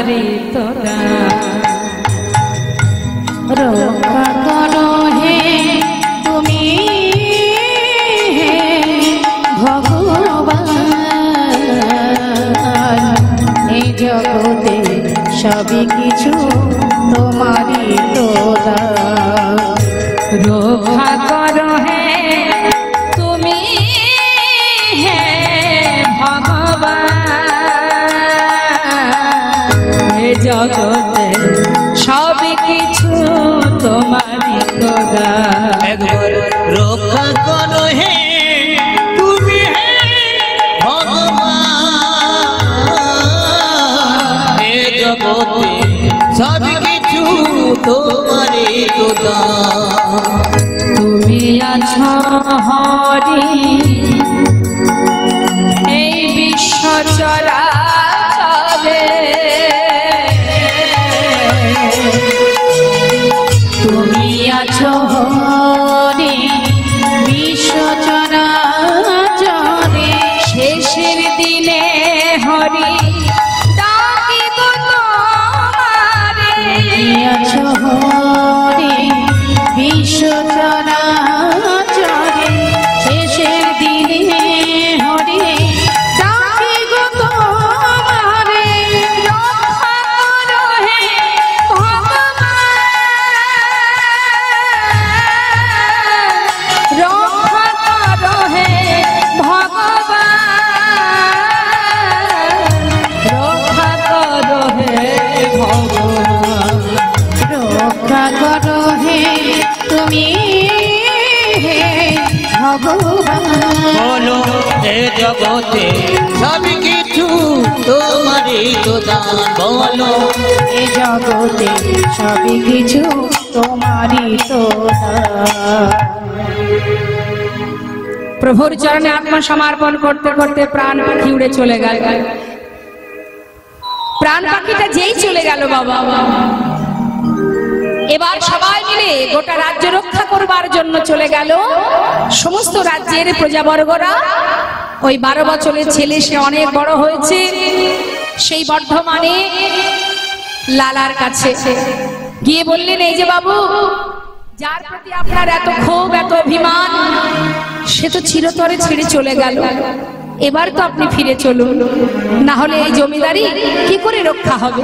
তোমারই তো রক্ষা করো হে তুমি ভগবান, এই জগতে সবই কিছু তোমারই তো রক্ষা করো হে তুমি হে ভগবান, এই জগতে সবই কিছু তোমারই তো একবার রক্ষা করো হে তুমি হে ভগবান, এ জগতে সব কিছু তোমারই তো তুমি আছো হরি এই বিশ্ব চরাচরে, তুমি আছো হরি বিশ্ব চরাচরে, শেষের দিনে হরি ডাকিব তোমারে, আছো হরি বিশ্ব চরাচরে, শেষের দিনে হরি ডাকিব তোমারে, রক্ষা করো হে ভগবান, রক্ষা করো হে ভগবান, রক্ষা করো হে ভগবান, রক্ষা করো হে তুমি হে ভগবান। বলো এ জগতে সব কিছু তোমারই তো দান, বলো এ জগতে সবই কিছু তোমারই তো দান। প্রভুর চরণে আত্মসমর্পণ করতে করতে প্রাণ পাখি উড়ে চলে গেল। প্রাণ পাখিটা যেই চলে গেল বাবা, এবার সবাই মিলে গোটা রাজ্য রক্ষা করবার জন্য চলে গেল। সমস্ত রাজ্যের প্রজাবর্গরা, ওই 12 বছরের ছেলে সে অনেক বড় হয়েছে, সেই বর্ধমানে লালার কাছে গিয়ে বললেন, এই যে বাবু, যার প্রতি আপনার এত ক্ষোভ এত অভিমান, সে তো চিরতরে ছেড়ে চলে গেল, এবার তো আপনি ফিরে চলুন, না হলে এই জমিদারি কি করে রক্ষা হবে।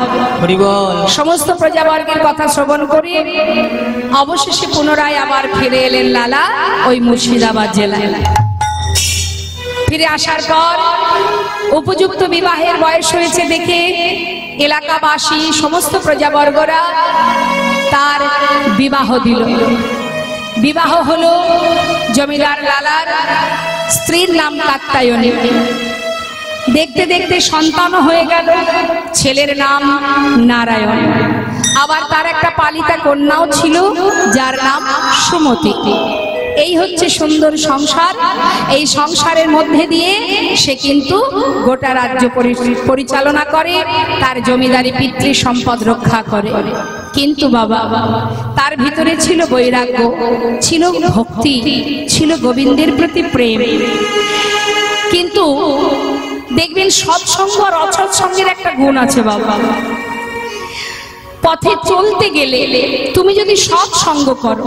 সমস্ত প্রজাবর্গের কথা শ্রবণ করে অবশেষে পুনরায় আবার ফিরে এলেন লালা ওই মুর্শিদাবাদ জেলায়। ফিরে আসার পর উপযুক্ত বিবাহের বয়স হয়েছে দেখে এলাকাবাসী সমস্ত প্রজাবর্গরা তার বিবাহ দিল। বিবাহ হলো জমিদার লালার স্ত্রীর নাম কাত্যায়নী। দেখতে দেখতে সন্তান হয়ে গেল, ছেলের নাম নারায়ণ। আবার তার একটা পালিতা কন্যাও ছিল যার নাম সুমতি। এই হচ্ছে সুন্দর সংসার। এই সংসারের মধ্যে দিয়ে সে কিন্তু গোটা রাজ্য পরিচালনা করে, তার জমিদারি পিতৃ সম্পদ রক্ষা করে। কিন্তু বাবা, তার ভিতরে ছিল বৈরাগ্য, ছিল ভক্তি, ছিল গোবিন্দের প্রতি প্রেম। কিন্তু দেখবেন সৎসঙ্গ আর অসৎসঙ্গের একটা গুণ আছে বাবা। পথে চলতে গেলে তুমি যদি সৎসঙ্গ করো,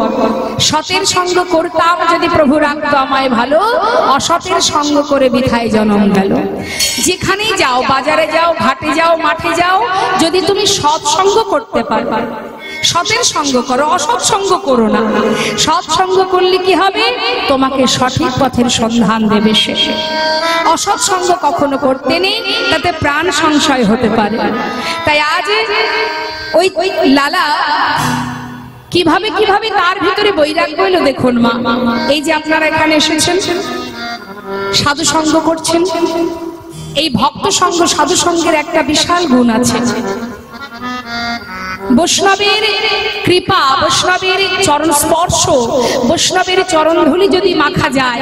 সতের সঙ্গ করতাম যদি প্রভু রাখতো আমায় ভালো, অসতের সঙ্গ করে বৃথায় জন্ম গেল। যেখানেই যাও, বাজারে যাও, ঘাটে যাও, মাঠে যাও, যদি তুমি সৎসঙ্গ করতে পারবে, সতের সঙ্গ করো, অসৎ সঙ্গ করো না। সৎসঙ্গ করলে কি হবে? তোমাকে সঠিক পথের সন্ধান দেবে সে। অসৎ সঙ্গ কখনো করতে নেই, তাতে প্রাণ সংশয় হতে পারে। তাই আজ ওই লালা কিভাবে কিভাবে তার ভিতরে বৈরাগ্য হইল দেখুন মা। এই যে আপনারা এখানে এসেছেন, সাধু সঙ্গ করছেন, এই ভক্ত সঙ্গ সাধু সঙ্গের একটা বিশাল গুণ আছে। বৈষ্ণবের কৃপা, বৈষ্ণবের চরণ স্পর্শ, বৈষ্ণবের চরণ ধুলি যদি মাখা যায়,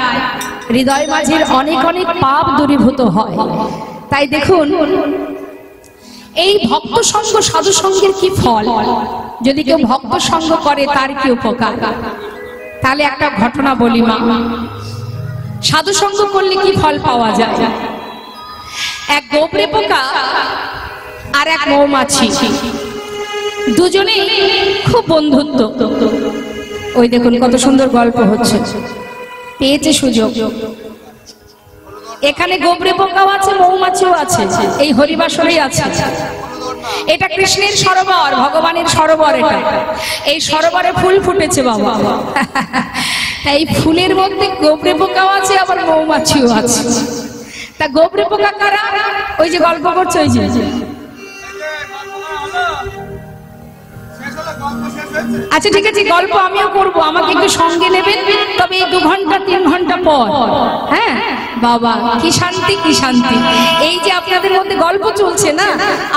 হৃদয় মাঝের অনেক অনেক পাপ দূরীভূত হয়। তাই দেখুন এই ভক্ত সঙ্গ সাধু সঙ্গের কি ফল, যদি কেউ ভক্ত সঙ্গ করে তার কি উপকার। তাহলে একটা ঘটনা বলি মা। সাধু সঙ্গ করলে কি ফল পাওয়া যায়? এক গোবরে পোকা আর এক মৌমাছি, দুজনে খুব বন্ধুত্ব। ওই দেখুন কত সুন্দর গল্প হচ্ছে, পেয়েছে সুযোগ। এখানে গোবরে পোকাও আছে, মৌমাছিও আছে, এই হরিবাসরেই আছে। এটা কৃষ্ণের সরোবর, ভগবানের সরোবর এটা। এই সরোবরে ফুল ফুটেছে বাবা। এই ফুলের মধ্যে গোবরে পোকাও আছে, আবার মৌমাছিও আছে। তা গোবরে পোকা কারা? ওই যে গল্প করছে, ওই যে। আচ্ছা ঠিক আছে, গল্প আমিও করব, আমাকে একটু সঙ্গে নেবেন, তবে এই 2 ঘন্টা 3 ঘন্টা পর। হ্যাঁ বাবা, কি শান্তি কি শান্তি। এই যে আপনাদের মধ্যে গল্প চলছে না,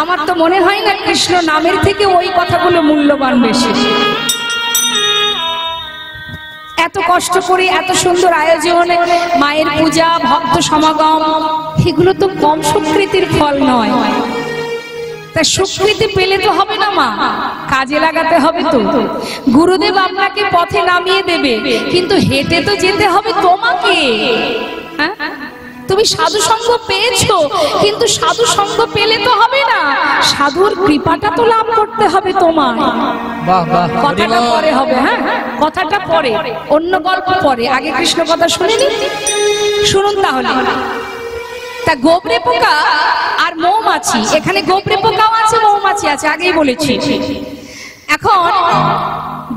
আমার তো মনে হয় না কৃষ্ণ নামের থেকে ওই কথাগুলো মূল্যবান বেশি। এত কষ্ট করে এত সুন্দর আয়োজন, মায়ের পূজা, ভক্ত সমাগম, এগুলো তো কম স্বীকৃতির ফল নয়। তা স্বীকৃতি পেলে তো হবে না মা, কাজে লাগাতে হবে তো। গুরুদেব আপনাকে পথে নামিয়ে দেবে, কিন্তু হেঁটে তো যেতে হবে তোমাকে। হ্যাঁ, তুমি সাধু সঙ্গ পেয়েছো, কিন্তু সাধু সঙ্গ পেলে তো হবে না, সাধুর কৃপাটা তো লাভ করতে হবে তোমার। কথাটা পরে হবে, হ্যাঁ কথাটা পরে, অন্য গল্প পরে, আগে কৃষ্ণ কথা শুনিনি, শুনুন তাহলে। তা গোবরে পোকা আর মৌমাছি, এখানে গোবরে পোকাও আছে, মৌমাছি আছে, আগেই বলেছি। এখন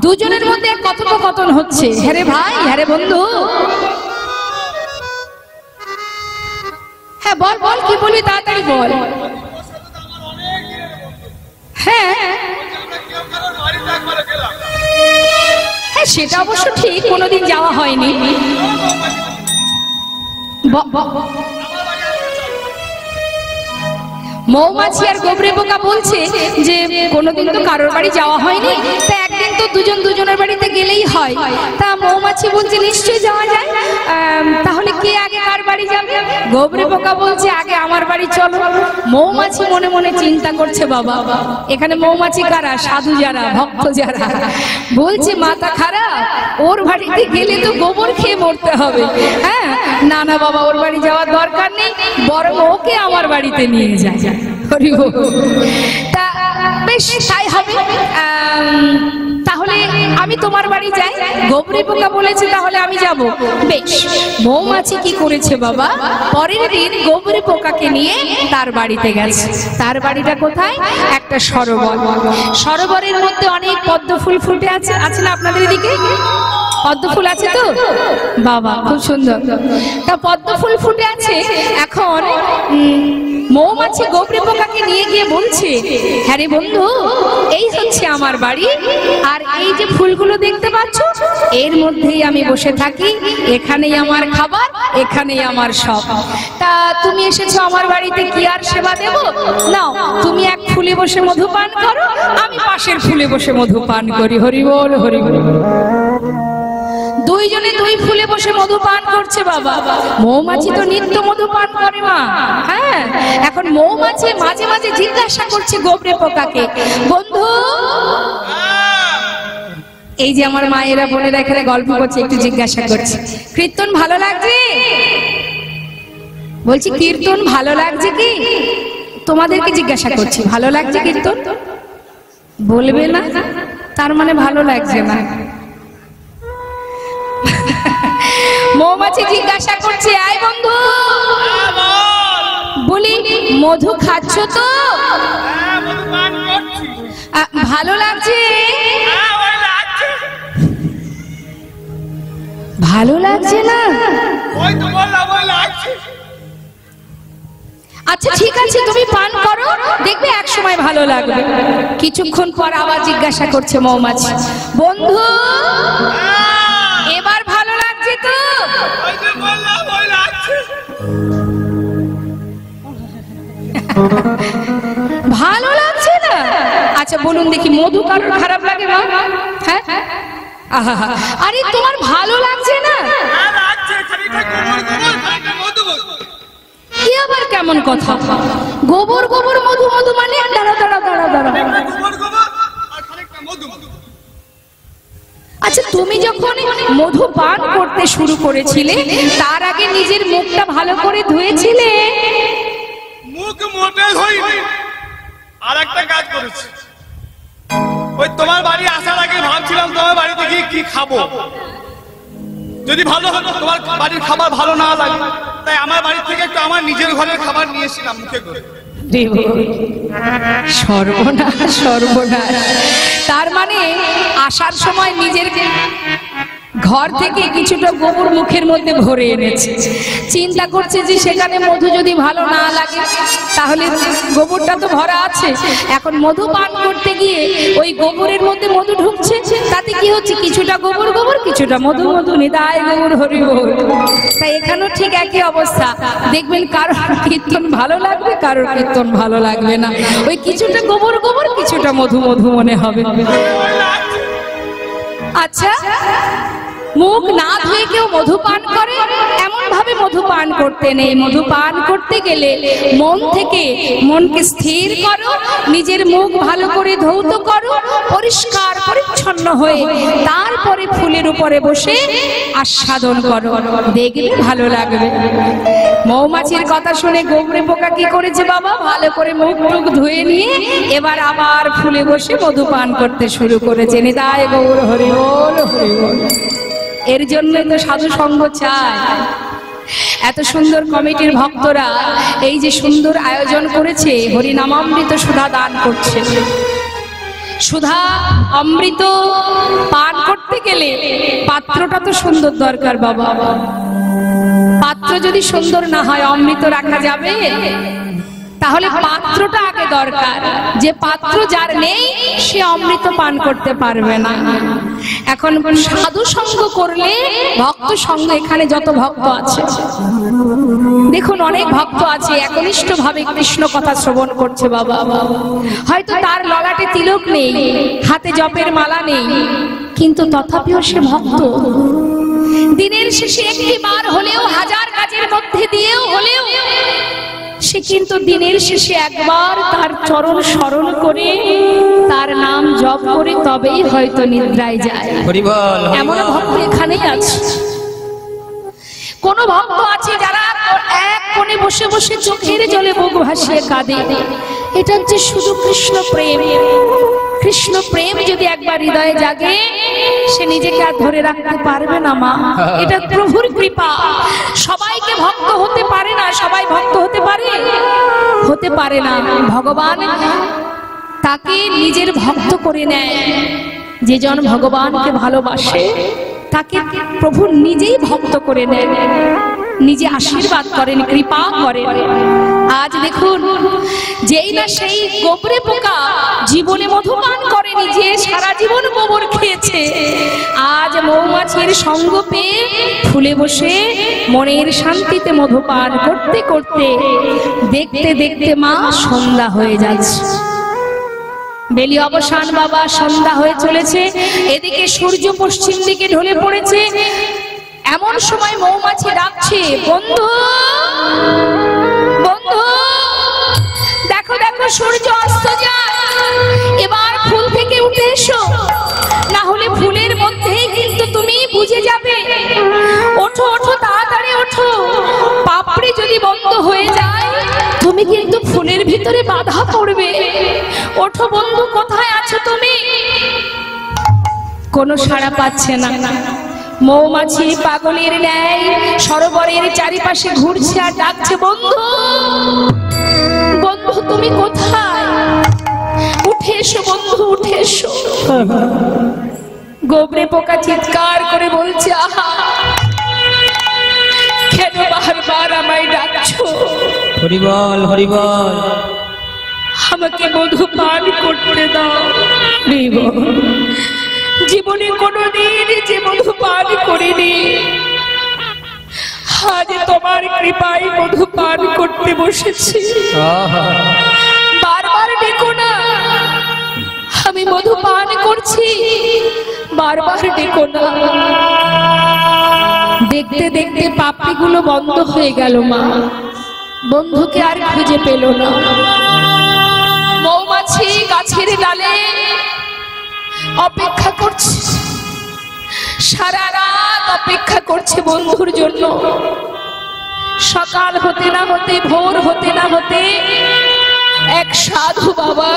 দুজনের মধ্যে কথোপকথন হচ্ছে। হ্যাঁ ভাই, হ্যাঁ বন্ধু, হ্যাঁ বল বল, কি বলবি তাড়াতাড়ি বল। হ্যাঁ হ্যাঁ, সেটা অবশ্য ঠিক, কোনোদিন যাওয়া হয়নি। মৌমাছি আর গোবরে পোকা বলছে যে কোনোদিন তো কারোর বাড়ি যাওয়া হয়নি, তা একদিন তো দুজন দুজনের বাড়িতে গেলেই হয়। তা মৌমাছি বলছে নিশ্চয়ই যাওয়া যায়, তাহলে কে আগে কার বাড়ি যাবে? গোবরে পোকা বলছে আগে আমার বাড়ি চলো। মৌমাছি মনে মনে চিন্তা করছে, বাবা এখানে মৌমাছি কারা? সাধু যারা, ভক্ত যারা। বলছে মাথা খারাপ, ওর বাড়িতে গেলে তো গোবর খেয়ে মরতে হবে। হ্যাঁ না না বাবা, ওর বাড়ি যাওয়ার দরকার নেই, বরং ওকে আমার বাড়িতে নিয়ে যায়। তা বেশ তাই হবে, তাহলে আমি তোমার বাড়ি যাই। গোবরে পোকা বলেছে তাহলে আমি যাব। বেশ, মৌমাছি কি করেছে বাবা, পরের দিন গোবরে পোকাকে নিয়ে তার বাড়িতে গেছে। তার বাড়িটা কোথায়? একটা সরোবর। সরোবরের মধ্যে অনেক পদ্ম ফুল ফুটে আছে, আছে না আপনাদের এদিকে? পদ্ম ফুল আছে তো বাবা, খুব সুন্দর। তা পদ্ম ফুল ফুটে আছে। এখন মৌমাছি গোবরে পোকাকে নিয়ে গিয়ে বলছে, হ্যাঁ রে বন্ধু, এই হচ্ছে আমার বাড়ি, আর এই যে ফুলগুলো দেখতে পাচ্ছ, এর মধ্যেই আমি বসে থাকি, এখানেই আমার খাবার, এখানেই আমার সব। তা তুমি এসেছো আমার বাড়িতে, কি আর সেবা দেব? নাও তুমি এক ফুলে বসে মধু পান করো, আমি পাশের ফুলে বসে মধু পান করি। হরি বল হরি বল। দুইজনে দুই ফুলে বসে মধু পান করছে বাবা। মৌমাছি তো নিত্য মধু পান করে মা। হ্যাঁ, এখন মৌমাছি মাঝে মাঝে জিজ্ঞাসা করছে গোবরে পোকাকে, বন্ধু এই যে আমার মায়েরা বোনেরা এখানে গল্প করছে, একটু জিজ্ঞাসা করছে, কীর্তন ভালো লাগছে? বলছি কীর্তন ভালো লাগছে কি? তোমাদেরকে জিজ্ঞাসা করছি, ভালো লাগছে কীর্তন? বলবে না, তার মানে ভালো লাগছে না। মৌমাছি জিজ্ঞাসা করছে, আয় বন্ধু, বলি মধু খাচ্ছ তো? ভালো লাগছে? ভালো লাগছে না? আচ্ছা ঠিক আছে, তুমি পান করো, দেখবে এক সময় ভালো লাগবে। কিছুক্ষণ পর আবার জিজ্ঞাসা করছে মৌমাছি, বন্ধু এবার ভালো লাগছে তো? ভালো লাগছে না? আচ্ছা বলুন দেখি, মধু কারোর খারাপ লাগে না? হ্যাঁ, আরে তোমার ভালো লাগছে না? কি আবার কেমন কথা? গোবর গোবর মধু মধু মানে? দাঁড়া দাঁড়া দাঁড়া দাঁড়া, আচ্ছা তুমি যখন মধু পান করতে শুরু করেছিলে, তার আগে নিজের মুখটা ভালো করে ধুয়েছিলে? মুখ মোটে ধুইনি। আর একটা কাজ করেছি। ওই তোমার বাড়ি আসার আগে ভাবছিলাম তোমার বাড়িতে গিয়ে কি খাবো, যদি ভালো হতো। তোমার বাড়ির খাবার ভালো না লাগে, তাই আমার বাড়ি থেকে একটু আমার নিজের ঘরের খাবার নিয়ে এসেছিলাম মুখে করে। সর্বনাশ সর্বনাশ, তার মানে আসার সময় নিজের ঘর থেকে কিছুটা গোবর মুখের মধ্যে ভরে এনেছে, চিন্তা করছে যে সেখানে মধু যদি ভালো না লাগে তাহলে গোবরটা তো ভরা আছে, এখন মধু পান করতে গিয়ে ওই গোবরের মধ্যে মধু ঢুকছে, তাতে কি হচ্ছে কিছুটা গোবর গোবর কিছুটা মধু, মধু নিতাই গোবর হরি বল। তাই এখানেও ঠিক একই অবস্থা, দেখবেন কারোর কীর্তন ভালো লাগবে কারোর কীর্তন ভালো লাগবে না, ওই কিছুটা গোবর গোবর কিছুটা মধু মধু মনে হবে। আচ্ছা, মুখ না ধুয়ে কেউ মধু পান করে, এমন ভাবে মধু পান করতে নেই। মধু পান করতে গেলে মন থেকে মনকে স্থির করো, নিজের মুখ ভালো করে ধৌত করো, পরিষ্কার পরিচ্ছন্ন হয়ে তারপরে ফুলের উপরে বসে আস্বাদন করো, দেখবে ভালো লাগবে। মৌমাছির কথা শুনে গোবরে পোকা কি করেছে বাবা, ভালো করে মুখ টুক ধুয়ে নিয়ে এবার আবার ফুলে বসে মধু পান করতে শুরু করেছে। নিতাই গৌর হরি বল হরি বল। এর জন্যই তো সাধু সঙ্গ চায়। এত সুন্দর কমিটির ভক্তরা এই যে সুন্দর আয়োজন করেছে, হরিনামামৃত সুধা দান করছে। সুধা অমৃত পান করতে গেলে পাত্রটা তো সুন্দর দরকার বাবা, পাত্র যদি সুন্দর না হয় অমৃত রাখা যাবে? তাহলে পাত্রটা আগে দরকার, যে পাত্র যার নেই সে অমৃত পান করতে পারবে না। এখন সাধু সঙ্গ করলে ভক্ত সঙ্গ, এখানে যত ভক্ত আছে দেখুন অনেক ভক্ত আছে একনিষ্ঠ ভাবে কৃষ্ণ কথা শ্রবণ করছে বাবা, হয়তো তার ললাটে তিলক নেই, হাতে জপের মালা নেই, কিন্তু তথাপিও সে ভক্ত। দিনের শেষে একটি বার হলেও, হাজার কাজের মধ্যে দিয়েও হলেও সে কিন্তু দিনের শেষে একবার তার চরণ স্মরণ করে তার নাম জপ করে তবেই হয়তো নিদ্রায় যায়। এমন ভক্ত এখানেই আছে। কোন ভক্ত আছে যারা এক কোণে বসে বসে চোখের জলে বুক ভাসিয়ে কাঁদে, এটা হচ্ছে শুধু কৃষ্ণ প্রেম। কৃষ্ণ প্রেম যদি একবার হৃদয়ে জাগে, সে নিজেকে আর ধরে রাখতে পারবে না মা, এটা প্রভুর কৃপা। সবাইকে ভক্ত হতে পারে না, সবাই ভক্ত হতে পারে হতে পারে না। ভগবান তাকে নিজের ভক্ত করে নেয়, যে জন ভগবানকে ভালোবাসে তাকে প্রভু নিজেই ভক্ত করে নেন, নিজে আশীর্বাদ করেন, কৃপা করেন। আজ দেখুন, যেই না সেই গোবরে পোকা জীবনে মধু পান করেনি, যে সারা জীবন গোবর খেয়েছে, আজ মৌমাছির সঙ্গ পেয়ে ফুলে বসে মনের শান্তিতে মধু পান করতে করতে দেখতে দেখতে মা সন্ধ্যা হয়ে যাচ্ছে। বেলি অবসান বাবা, সন্ধ্যা হয়ে চলেছে, এদিকে সূর্য পশ্চিম দিকে ঢলে পড়েছে। এমন সময় মৌমাছি ডাকছে, বন্ধু বন্ধু, দেখো দেখো সূর্য অস্ত যায়, এবার ফুল থেকে উঠে এসো, না হলে ফুলের মধ্যেই কিন্তু তুমি বুঝে যাবে। ওঠো ওঠো, তাড়াতাড়ি ওঠো, পাপড়ি যদি বন্ধ হয়ে যায় তুমি কিন্তু ফুলের ভিতরে বাধা পড়বে। ওঠো বন্ধু, কোথায় আছো তুমি? কোনো সাড়া পাচ্ছে না। মৌমাছি পাগলের ন্যায় সরোবরের চারিপাশে ঘুরছে আর ডাকছে, বন্ধু বন্ধু তুমি কোথায়? উঠে এসো বন্ধু, উঠে এসো। গোবরে পোকা চিৎকার করে বলছে, আহা কেন বারবার আমায় ডাকছো? হরি বল হরি বল, আমাকে মধু পান করতে দাও। জীবনে কোনোদিন যে মধু পান করিনি, আজ তোমার কৃপায় মধু পান করতে বসেছি। বারবার ডেকো না, আমি মধু পান করছি, বারবার ডেকো না। দেখতে দেখতে পাপড়িগুলো বন্ধ হয়ে গেল মা, বন্ধুকে আর খুঁজে পেল না। মৌমাছি গাছের ডালে অপেক্ষা করছে, সারা রাত অপেক্ষা করছে বন্ধুর জন্য। সকাল হতে না হতে, ভোর হতে না হতে এক সাধু বাবা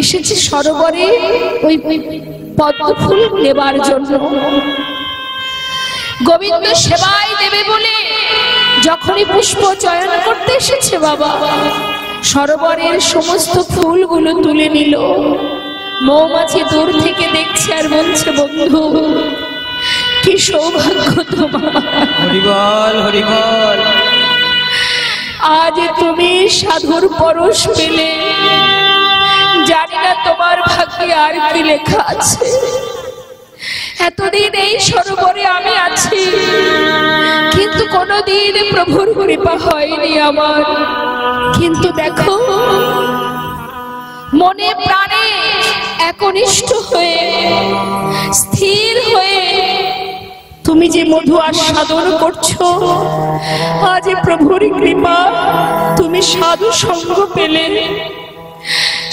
এসেছি সরোবরে ওই পদ্ম ফুল নেবার জন্য। গোবিন্দ সেবায় দেবে বলে যখনই পুষ্প চয়ন করতে এসেছে বাবা, সরোবরের সমস্ত ফুলগুলো তুলে নিল। মৌমাছি দূর থেকে দেখছে আর বলছে, বন্ধু কি সৌভাগ্য তোমার, হরি বল হরি বল। আজ তুমি সাধুর পরশ পেলে। জানি না তোমার ভাগ্যে আর কি লেখা আছে। এতদিন এই সরোবরে আমি আছি, কিন্তু কোনোদিন প্রভুর কৃপা হয়নি আমার। কিন্তু দেখো, মনে প্রাণে একনিষ্ঠ হয়ে স্থির হয়ে তুমি যে মধু আস্বাদন করছো, আজ প্রভুর কৃপা তুমি সাধু সঙ্গ পেলে।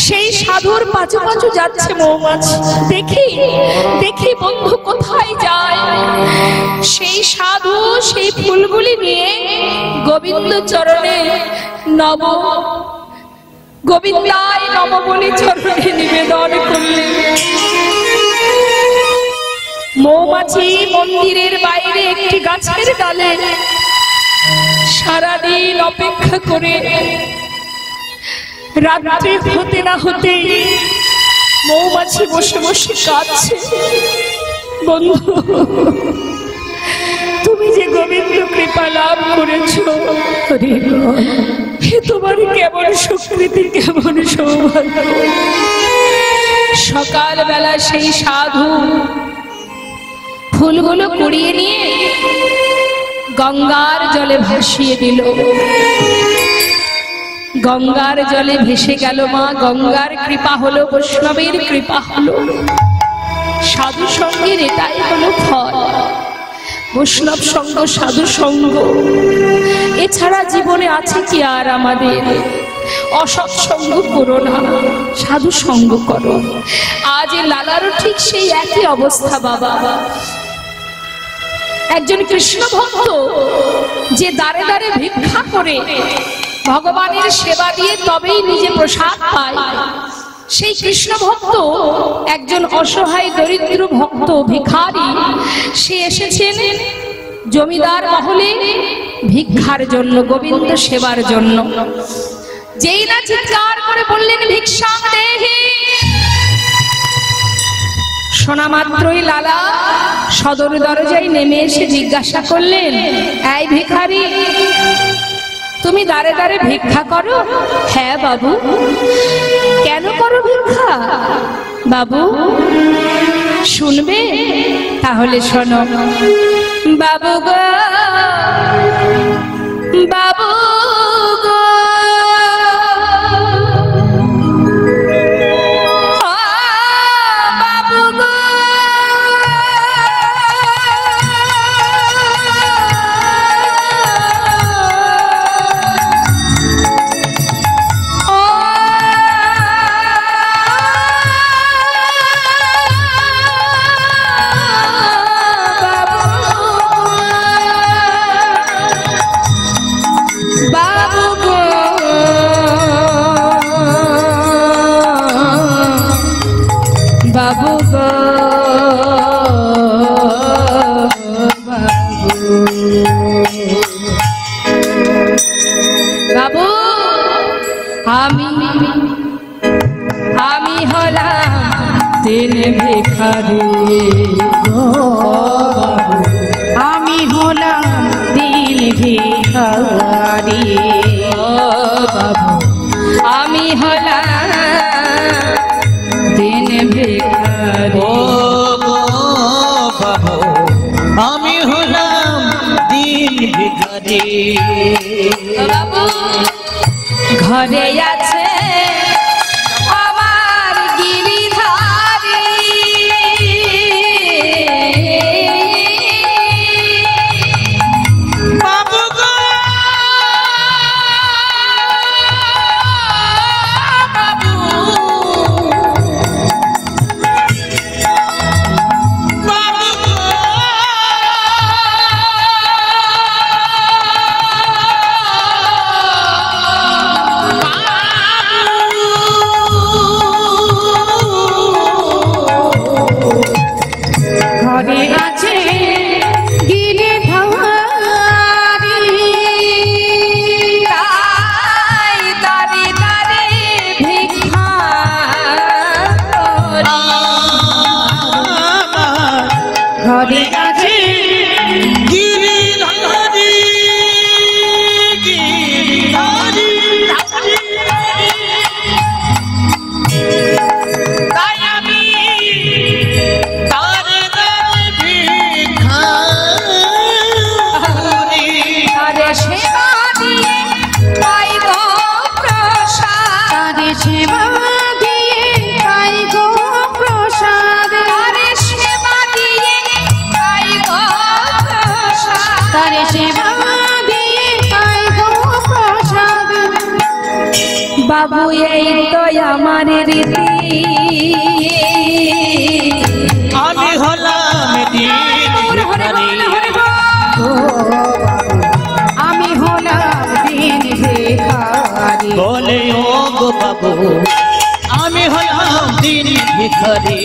সেই সাধুর পাঁচু পাঁচু যাচ্ছে মৌমাছি। দেখি দেখি বন্ধু কোথায় যায়। সেই সাধু সেই ফুলগুলি নিয়ে গোবিন্দ চরণে নব গোবিন্দায় নম বলে চরণে নিবেদন করলেন। মৌমাছি মন্দিরের বাইরে একটি গাছের ডালে সারাদিন অপেক্ষা করে, রাত্রি হতে না হতে মৌমাছি বসে বসে কাঁদছে। বন্ধু, তুমি যে গোবিন্দ কৃপা লাভ করেছো, হে তোমার কেমন সুকৃতি, কেমন সৌভাগ্য। সকালবেলা সেই সাধু ফুলগুলো কুড়িয়ে নিয়ে গঙ্গার জলে ভাসিয়ে দিল। গঙ্গার জলে ভেসে গেল মা। গঙ্গার কৃপা হলো, বৈষ্ণবের কৃপা হলো। সাধু সঙ্গের এটাই হলো ফল। বৈষ্ণব সঙ্গ, সাধু সঙ্গ, এছাড়া জীবনে আছে কি আর আমাদের? অসৎসঙ্গ করো না, সাধু সঙ্গ করো। আজ লালারও ঠিক সেই একই অবস্থা বাবা। একজন কৃষ্ণ ভক্ত যে দাঁড়ে দাঁড়ে ভিক্ষা করে ভগবানের সেবা দিয়ে তবেই নিজে প্রসাদ পায়, সেই কৃষ্ণ ভক্ত একজন অসহায় দরিদ্র ভক্ত ভিখারি, সে এসেছেন জমিদার মহলে ভিক্ষার জন্য, গোবিন্দ সেবার জন্য। যেই না চিৎকার করে বললেন ভিক্ষাং দেহি, শোনা মাত্রই লালা সদর দরজায় নেমে এসে জিজ্ঞাসা করলেন, এই ভিখারি, তুমি দাঁড়ে দাঁড়ে ভিক্ষা করো? হ্যাঁ বাবু। কেন করো ভিক্ষা বাবু? শুনবে? তাহলে শোনো। বাবু গো, বাবু গো, বাবু গো, বাবু গো, বাবু, আমি হলাম দিন ভিখারি গো বাবু, আমি হলাম দিন ভিখারি ও বাবু, আমি হলাম দিন ভিখারি ও বাবু, আমি হলাম দিন ভিখারি। বাবু, ঘরে আছে আমার গিরিধারী, বাবু গো, বাবু, বাবু গো, বাবু সেবা দিয়ে পাই গো প্রসাদ, তারে সেবা দিয়ে পাই গো প্রসাদ। তারে সেবা দিয়ে পাই গো প্রসাদ। বাবু এই তো আমার রীতি, আমি হলাম দিন ভিখারি। আমি হলাম দিন ভিখারি। বলে ও গো বাবু আমি হলাম দিন ভিখারি।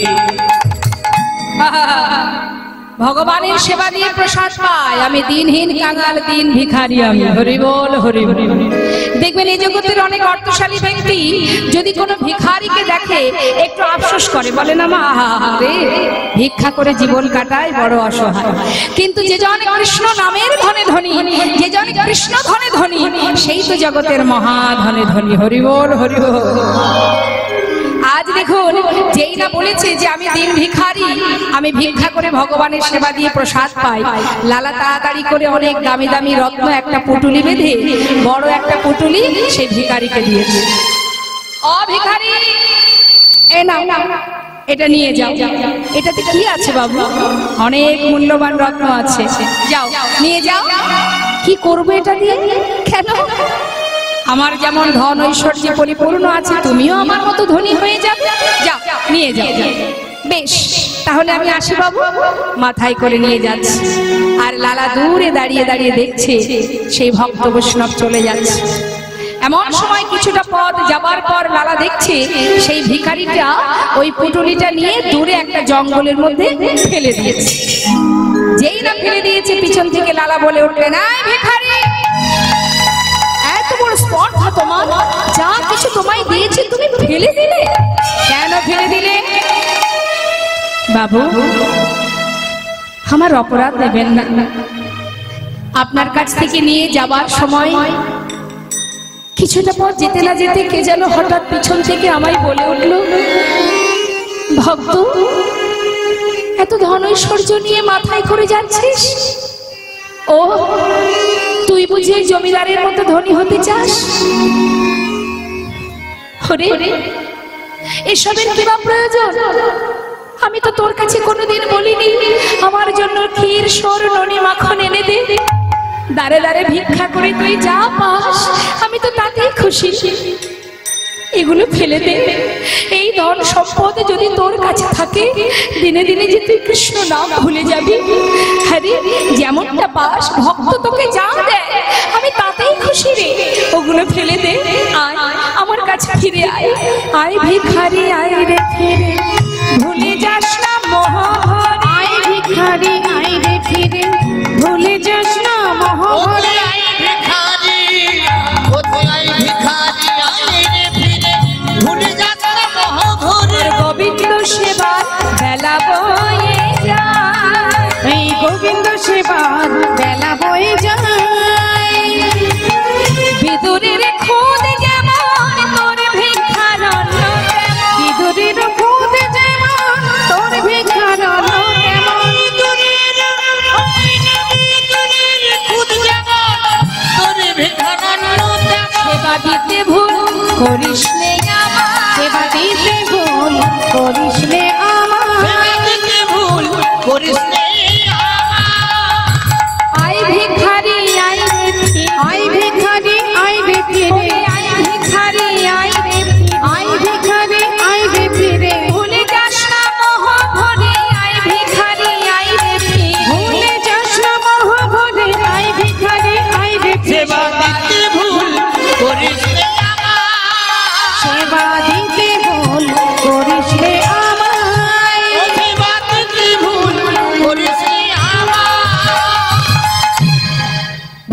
ভগবানের সেবা দিয়ে প্রসাদ পাই, আমি দিনহীন কাঙাল, দিন ভিখারি আমি। হরি বল, হরি বল। দেখবেন এই জগতের অনেক অর্থশালী ব্যক্তি যদি কোনো ভিখারিকে দেখে একটু আফসোস করে, বলে না মা রে ভিক্ষা করে জীবন কাটায়, বড় অসহায়। কিন্তু যে জন কৃষ্ণ নামের ধনে ধনী, যে জন কৃষ্ণ ধনে ধনী, সেই তো জগতের মহা ধনে ধনী। হরি বল, হরি বল। আজ দেখুন, যেই না বলেছে যে আমি দিন ভিখারি, আমি ভিক্ষা করে ভগবানের সেবা দিয়ে প্রসাদ পাই, লালা তাড়াতাড়ি করে অনেক দামি দামি রত্ন একটা পুটুলি বেঁধে, বড় একটা পুটুলি সেই ভিখারিকে দিয়েছে। ও ভিখারি, এ নাও, এটা নিয়ে যাও। এটাতে কি আছে বাবু? অনেক মূল্যবান রত্ন আছে, যাও নিয়ে যাও। কি করবে এটা দিয়ে? কেন? আমার যেমন ধন ঐশ্বর্যে পরিপূর্ণ আছে, তুমিও আমার মতো ধনী হয়ে যাবে। যাও নিয়ে যাও। বেশ, তাহলে আমি আসি বাবু। মাথায় করে নিয়ে যাচ্ছে, আর লালা দূরে দাঁড়িয়ে দাঁড়িয়ে দেখছে সেই ভক্ত বৈষ্ণব চলে যাচ্ছে। এমন সময় কিছুটা পথ যাবার পর লালা দেখছে সেই ভিখারিটা ওই পুটুলিটা নিয়ে দূরে একটা জঙ্গলের মধ্যে ফেলে দিয়েছে। যেই না ফেলে দিয়েছে, পিছন থেকে লালা বলে উঠলেন, এই ভিখারি, এত বড় স্পর্ধা তোমার, যা কিছু তোমায় দিয়েছে তুমি ফেলে দিলে, কেন ফেলে দিলে? বাবু, আমার অপরাধ দেবেন না। আপনার কাছ থেকে নিয়ে যাবার সময় কিছুটা পথ যেতে না যেতে কে যেন হঠাৎ পিছন থেকে আমায় বলে উঠল, ভক্ত, এত ধন ঐশ্বর্য নিয়ে মাথায় করে যাচ্ছিস? ও, তুই বুঝি জমিদারের মতো ধনী হতে চাস? ওরে, এসবের কি বা প্রয়োজন? আমি তো তোর কাছে কোনোদিন বলিনি আমার জন্য ক্ষীর, সর, ননি, মাখন এনে দে। দাঁড়ে দাঁড়ে ভিক্ষা করে তুই যা পাস আমি তো তাতেই খুশি। এগুলো ফেলে দে। এই ধন সম্পদ যদি তোর কাছে থাকে, দিনে দিনে যে তুই কৃষ্ণ নাম ভুলে যাবি। আরে যেমনটা পাস ভক্ত তোকে যা দেয় আমি তাতেই খুশি রে। ওগুলো ফেলে দে, আয় আমার কাছে ফিরে আয়। আয় ভিখারি, আয় রে ফিরে, ভুলে যাস না মোহর। আয় ভিখারি, আয় রে ফিরে, ভুলে যাস না মোহর। গোবিন্দ সেবার বেলা বয়ে যায়, এই গোবিন্দ সেবার বেলা বয়ে যায়। বিদুরের খুদ যেমন তোর ভিক্ষার অন্ন, বিদুরের খুদ যেমন তোর ভিক্ষার অন্ন তেমন। সেবা দিতে ভুল করিস নে আমার, সেবা দিতে ভুল করিস নে আমার। আয় ভিখারি, আয় রে ফিরে, আয় ভিখারি, আয় রে ফিরে, আয় ভিখারি, আয় রে ফিরে, আয় ভিখারি, আয় রে ফিরে, ভুলে যাস না মোহ ভরে। আয় ভিখারি, আয় রে ফিরে, ভুলে যাস না মোহ ভরে। আয় ভিখারি, আয় রে ফিরে, সেবা দিতে ভুল করিস নে সেবা দিতে ভুল করিস নে আমায়। সেবা দিতে ভুল করিস নে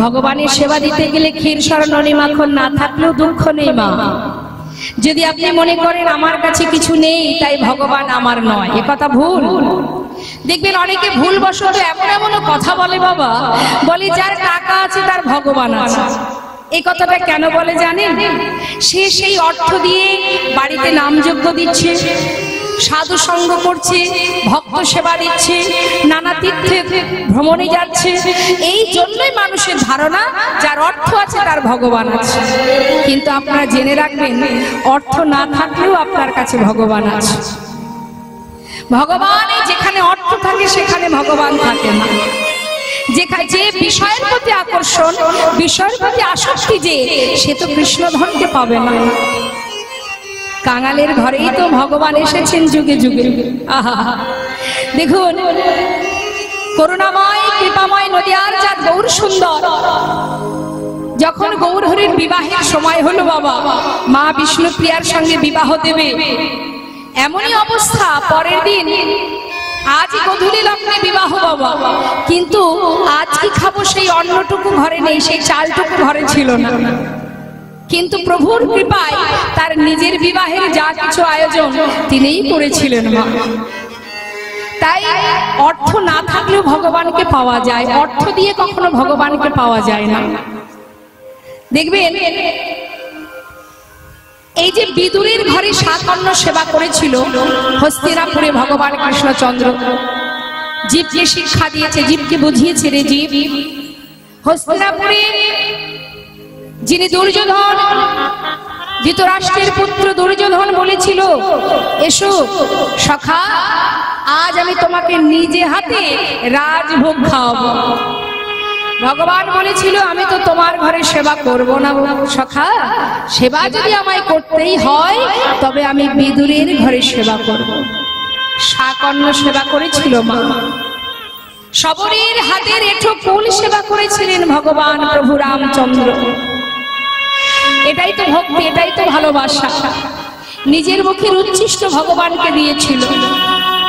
ভগবানের সেবা দিতে গেলে ক্ষীর, সর, ননি, মাখন না থাকলেও দুঃখ নেই মা। যদি আপনি মনে করেন আমার কাছে কিছু নেই তাই ভগবান আমার নয়, এ কথা ভুল। দেখবেন অনেকে ভুল বশত এমন এমন কথা বলে বাবা, বলে যার টাকা আছে তার ভগবান আছে। এই কথাটা কেন বলে জানেন? সে সেই অর্থ দিয়ে বাড়িতে নামযজ্ঞ দিচ্ছে, সাধু সঙ্গ করছে, ভক্ত সেবা দিচ্ছে, নানা তীর্থে ভ্রমণে যাচ্ছে। এই জন্যই মানুষের ধারণা যার অর্থ আছে তার ভগবান আছে। কিন্তু আপনারা জেনে রাখবেন, অর্থ না থাকলেও আপনার কাছে ভগবান আছে। ভগবান যেখানে অর্থ থাকে সেখানে ভগবান থাকে না। যে বিষয়ের প্রতি আকর্ষণ, বিষয়ের প্রতি আসক্তি, যে সে তো কৃষ্ণধনকে পাবে না। কাঙালের ঘরেই তো ভগবান এসেছেন যুগে যুগে। আহা, দেখুন করুণাময় কৃপাময় নদিয়ার জাত গৌর সুন্দর যখন গৌরহরির বিবাহের সময় হলো, বাবা মা বিষ্ণুপ্রিয়ার সঙ্গে বিবাহ দেবে, এমনই অবস্থা পরের দিন আজই গধূলি লগ্নে বিবাহ বাবা, কিন্তু আজ কি খাবো সেই অন্নটুকু ঘরে নেই, সেই চালটুকু ঘরে ছিল না। কিন্তু প্রভুর কৃপায় তার নিজের বিবাহের যা কিছু আয়োজন তিনিই করেছিলেন মা। তাই অর্থ না থাকলেও ভগবানকে পাওয়া যায়, অর্থ দিয়ে কখনো ভগবানকে পাওয়া যায় না। দেখবেন এই যে বিদুরের ঘরে সাকর্ণ সেবা করেছিল হস্তিনাপুরে ভগবান কৃষ্ণচন্দ্র, জীবকে শিক্ষা দিয়েছে, জীবকে বুঝিয়েছে, রে জীব হস্তিনাপুরে যিনি দুর্যোধন, ধৃতরাষ্ট্রের পুত্র দুর্যোধন বলেছিল, এসো সখা, আজ আমি তোমাকে নিজে হাতে রাজভোগ খাওয়াবো। ভগবান বলেছিল, আমি তো তোমার ঘরে সেবা করব না সখা, সেবা যদি আমায় করতেই হয় তবে আমি বিদুরের ঘরে সেবা করব। সাকর্ণ সেবা করেছিল মা, শবরীর হাতের এঁঠো কুল সেবা করেছিলেন ভগবান প্রভু রামচন্দ্র। এটাই তো ভক্তি, এটাই তো ভালোবাসা। নিজের মুখের উচ্ছিষ্ট ভগবানকে দিয়েছিল।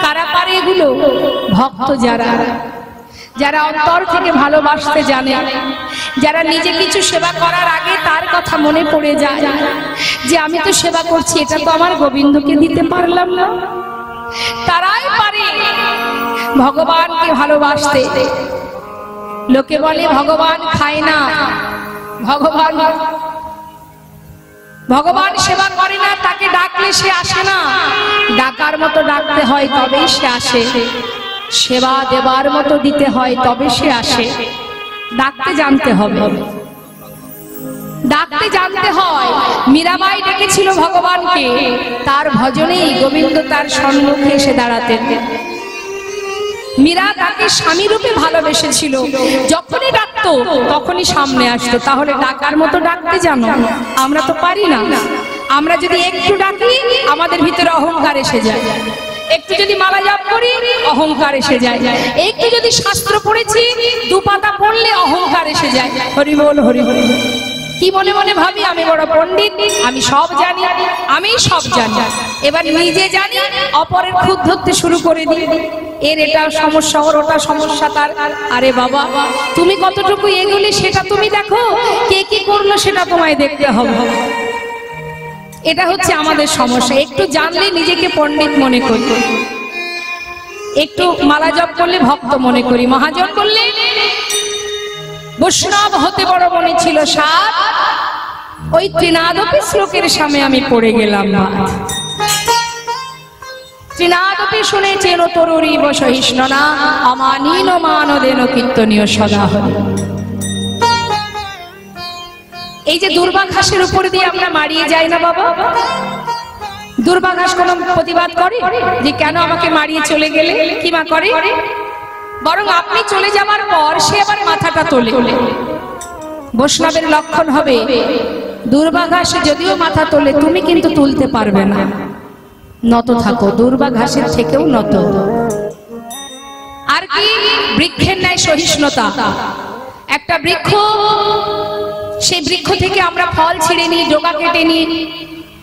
কারা পারে এগুলো? ভক্ত যারা, যারা অন্তর থেকে ভালোবাসতে জানে, যারা নিজে কিছু সেবা করার আগে তার কথা মনে পড়ে যায় যে আমি তো সেবা করছি, এটা তো আমার গোবিন্দকে দিতে পারলাম না, তারাই পারে ভগবানকে ভালোবাসতে। লোকে বলে ভগবান খায় না, ভগবান সেবা করে না, তাকে ডাকলে সে আসে না। ডাকার মতো ডাকতে হয় তবেই সে আসে, সেবা দেবার মতো দিতে হয় তবে সে আসে। ডাকতে জানতে হবে, ডাকতে জানতে হয়। মীরাবাই ডেকেছিল ভগবানকে, তার ভজনেই গোবিন্দ তার সম্মুখে এসে দাঁড়াতেন। মীরা তাকে স্বামী রূপে ভালোবেসেছিল, যখনই ডাকতো তখনই সামনে আসতো। তাহলে ডাকার মতো ডাকতে জানো? আমরা তো পারি না। আমরা যদি একটু ডাকি আমাদের ভিতরে অহংকার এসে যায়, একটু যদি মালা জপ করি অহংকার এসে যায়, একটু যদি শাস্ত্র পড়েছি দু পাতা পড়লে অহংকার এসে যায়। হরি বল হরি হরি, কি মনে মনে ভাবি আমি বড় পণ্ডিত, আমি সব জানি, আমি সব জানি। এবার নিজে জানি, অপরের খুঁত ধরতে শুরু করে দিই, এর এটা সমস্যা, ওর ওটা সমস্যা তার। আরে বাবা, তুমি কতটুকু এগুলি সেটা তুমি দেখো, কে কি করলো সেটা তোমায় দেখতে হবে। এটা হচ্ছে আমাদের সমস্যা। একটু জানলে নিজেকে পণ্ডিত মনে করি, একটু মালা জপ করলে ভক্ত মনে করি, মহাজন করলে বৈষ্ণব হতে বড় মনে ছিল। সাত ওই ত্রিনাদপি শ্লোকের সামনে আমি পড়ে গেলাম। ত্রিনাদপি শুনেছেন তরুরীব সহিষ্ণুনা, অমানীন মানদেন কীর্তনীয় সদা হরি। এই যে দুর্বা ঘাসের উপর দিয়ে আমরা মারিয়ে যাই না বাবা, দুর্বা ঘাস কোন প্রতিবাদ করে যে কেন আমাকে মারিয়ে চলে গেলে? কি মা করে? বরং আপনি চলে যাবার পর সে আবার মাথাটা তোলে। বৈষ্ণবের লক্ষণ হবে, দুর্বা ঘাস যদিও মাথা তোলে তুমি কিন্তু তুলতে পারবে না, নত থাকো, দুর্বা ঘাসের থেকেও নত। আর কি? বৃক্ষের ন্যায় সহিষ্ণুতা। একটা বৃক্ষ, সেই বৃক্ষ থেকে আমরা ফল ছিঁড়ে নিই, ডগা কেটে নিই,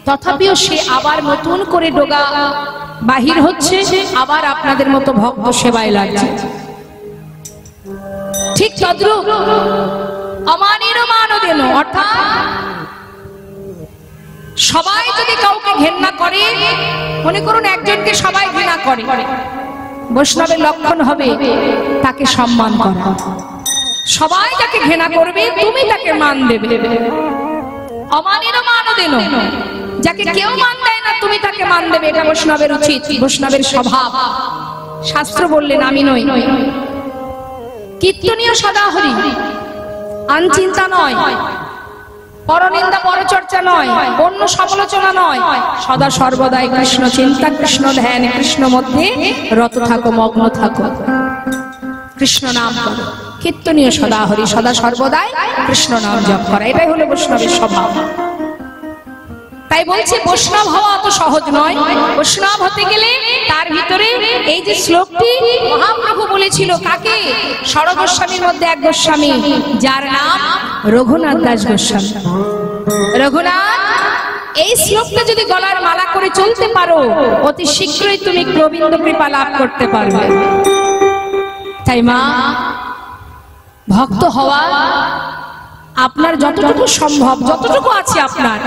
তথাপিও সে আবার নতুন করে ডগা বাহির হচ্ছে, আবার আপনাদের মতো ভক্ত সেবায় লাগছে। ঠিক তদ্রূপ অমানীন মানদেন, অর্থাৎ সবাই যদি কাউকে ঘেন্না করে, মনে করুন একজনকে সবাই ঘৃণা করে, বৈষ্ণবের লক্ষণ হবে তাকে সম্মান করা। সবাই যাকে ঘৃণা করবে তুমি তাকে মান দেবে। অমানীন মানদেন, যাকে কেউ মান দেয় না না তুমি তাকে মান দেবে, এটা বৈষ্ণবের উচিত, বৈষ্ণবের স্বভাব। শাস্ত্র বললেন আমি নই। কীর্তনীয় সদা হরি, আনচিন্তা নয়, পরনিন্দা পরচর্চা নয়, অন্য সমালোচনা নয়, সদা সর্বদাই কৃষ্ণ চিন্তা, কৃষ্ণ ধ্যান, কৃষ্ণ মধ্যে রত থাকো, মগ্ন থাকো, কৃষ্ণ নাম করো। কীর্তনীয় সদা হরি, সদা সর্বদাই কৃষ্ণ নাম জপ করা, এটাই হলো বৈষ্ণবের স্বভাব। তাই বলছি বৈষ্ণব হওয়া অত সহজ নয়। বৈষ্ণব হতে গেলে তার ভিতরে এই যে শ্লোকটি মহাপ্রভু বলেছিল কাকে, ষড় গোস্বামীর মধ্যে এক গোস্বামী যার নাম রঘুনাথ দাস গোস্বামী। রঘুনাথ, এই শ্লোকটা যদি গলার মালা করে চলতে পারো অতি শীঘ্রই তুমি গোবিন্দ কৃপা লাভ করতে পারবে। তাই মা, ভক্ত হওয়া আপনার যতটুকু সম্ভব, যতটুকু আছে আপনার,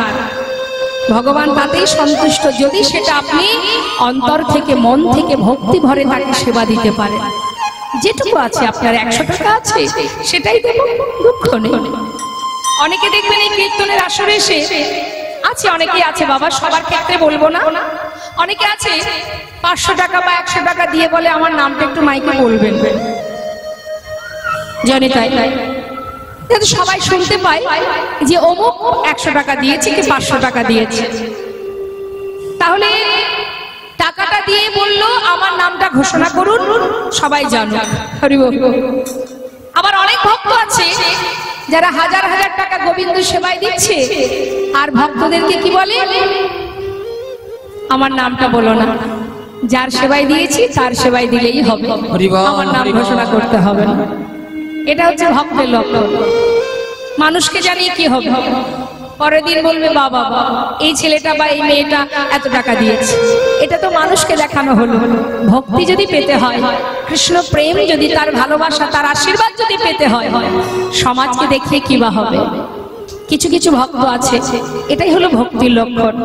ভগবান তাতেই সন্তুষ্ট যদি সেটা আপনি অন্তর থেকে, মন থেকে ভক্তি ভরে তাকে সেবা দিতে পারেন। যেটুকু আছে আপনার, 100 টাকা আছে সেটাই দেব, দুঃখ নেই। অনেকে দেখবেন এই কীর্তনের আসরে এসে আছে, অনেকে আছে বাবা, সবার ক্ষেত্রে বলবো না, অনেকে আছে 500 টাকা বা 100 টাকা দিয়ে বলে আমার নামটা একটু মাইকে বলবেন, জানি তাই যাতে সবাই শুনতে পায় যে অমুক 100 টাকা দিয়েছে কি 500 টাকা দিয়েছে। তাহলে টাকাটা দিয়ে বললো আমার নামটা ঘোষণা করুন, সবাই জানো। হরি বল। আবার অনেক ভক্ত আছে যারা হাজার হাজার টাকা গোবিন্দ সেবায় দিচ্ছে, আর ভক্তদেরকে কি বলে, আমার নামটা বলো না, যার সেবায় দিয়েছি তার সেবায় দিলেই হবে, আমার নাম ঘোষণা করতে হবে না। এটা হচ্ছে ভক্তের লক্ষণ। মানুষকে জানিয়ে কি হবে, পরের দিন বলবে বাবা এই ছেলেটা বা এই মেয়েটা এত টাকা দিয়েছে, এটা তো মানুষকে দেখানো হলো। ভক্তি যদি পেতে হয়, কৃষ্ণ প্রেম যদি, তার ভালোবাসা, তার আশীর্বাদ যদি পেতে হয়, সমাজকে দেখিয়ে কি বা হবে। কিছু কিছু ভক্ত আছে, এটাই হলো ভক্তির লক্ষণ।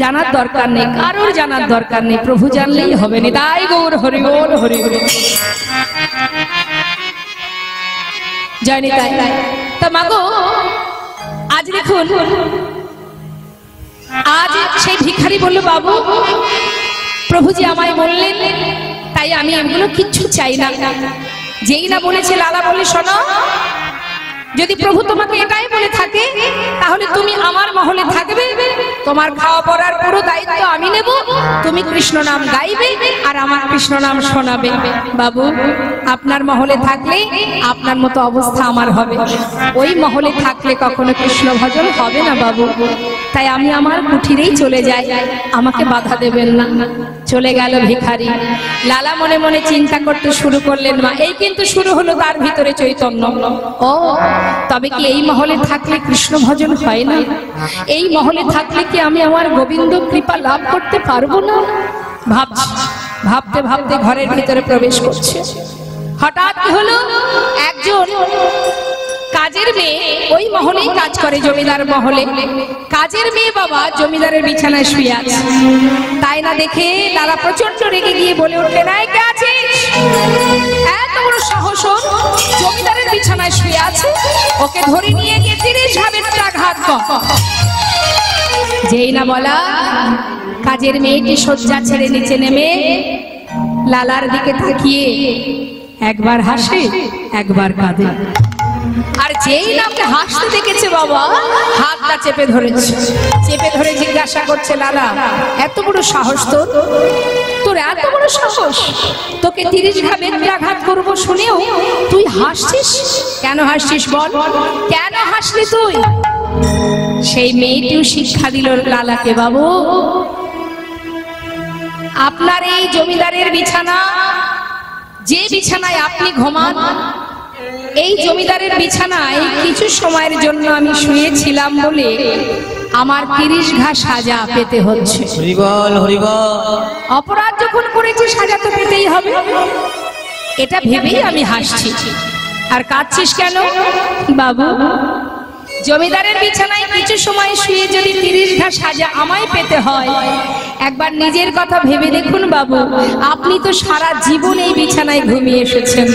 জানার দরকার নেই, কারোর জানার দরকার নেই, প্রভু জানলেই হবে। নিতাই গৌর হরি বল, হরি বল। জয় নিতাই। তা মাগো, আজ দেখুন, আজ সেই ভিখারি বলল বাবু প্রভুজি আমায় বললেন, তাই আমি এগুলো কিচ্ছু চাই না। যেই না বলেছে লালা বলে শোনো, যদি প্রভু তোমাকে এটাই বলে থাকে তাহলে তুমি আমার মহলে থাকবে, তোমার খাওয়া পড়ার পুরো দায়িত্ব আমি নেব, তুমি কৃষ্ণ নাম গাইবে আর আমার কৃষ্ণ নাম শোনাবে। বাবু, আপনার মহলে থাকলে আপনার মতো অবস্থা আমার হবে, ওই মহলে থাকলে কখনো কৃষ্ণ ভজন হবে না বাবু। তাই আমি আমার কুঠিরেই চলে যাই, আমাকে বাধা দেবেন না। চলে গেল ভিখারি। লালা মনে মনে চিন্তা করতে শুরু করলেন, মা এই কিন্তু শুরু হলো তার ভিতরে চৈতন্য। ও তবে কি এই মহলে থাকলে কৃষ্ণ ভজন হয় না? এই মহলে থাকলে কি আমি আমার গোবিন্দ কৃপা লাভ করতে পারবো না? ভাবতে ভাবতে ঘরের ভিতরে প্রবেশ করছে। হঠাৎ কি হলো, একজন কাজের মেয়ে, ওই মহলেই কাজ করে, জমিদার মহলে কাজের মেয়ে বাবা জমিদারের বিছানায় শুয়ে আছে। তাই না দেখে লালা প্রচন্ড রেগে গিয়ে বলে উঠলেন, এই কে আছিস? এত বড় সাহস, জমিদারের বিছানায় শুয়ে আছে, ওকে ধরে নিয়ে গিয়ে 30 ঘাত কর। যেই না বলা, কাজের মেয়েটি শয্যা ছেড়ে নিচে নেমে লালার দিকে তাকিয়ে একবার হাসে একবার কাঁদে। আর যেই না আপনি হাসতে দেখেছে বাবা, হাতটা চেপে ধরেছে, চেপে ধরে জিজ্ঞাসা করছে, লালা এত বড় সাহস তোর, তোর এত বড় সাহস, তোকে 30 ঘাত করবো শুনেও তুই হাসছিস? কেন হাসছিস বল, কেন হাসলি তুই? সেই মেয়েটিও শিক্ষা দিল লালাকে, বাবু আপনার এই জমিদারের বিছানা, যে বিছানায় আপনি ঘুমান, এই জমিদারের বিছানায় কিছু সময়ের জন্য আমি শুয়েছিলাম বলে আমার 30 ঘা সাজা পেতে হচ্ছে। হরিবল হরিবল। অপরাধ যখন করেছি সাজা তো পেতেই হবে, এটা ভেবেই আমি হাসছি। আর কাঁদছিস কেন? বাবু জমিদারের বিছানায় কিছু সময় শুয়ে যদি 30 ঘা সাজা আমায় পেতে হয়, একবার নিজের কথা ভেবে দেখুন বাবু, আপনি তো সারা জীবন এই বিছানায় ঘুমিয়ে এসেছেন,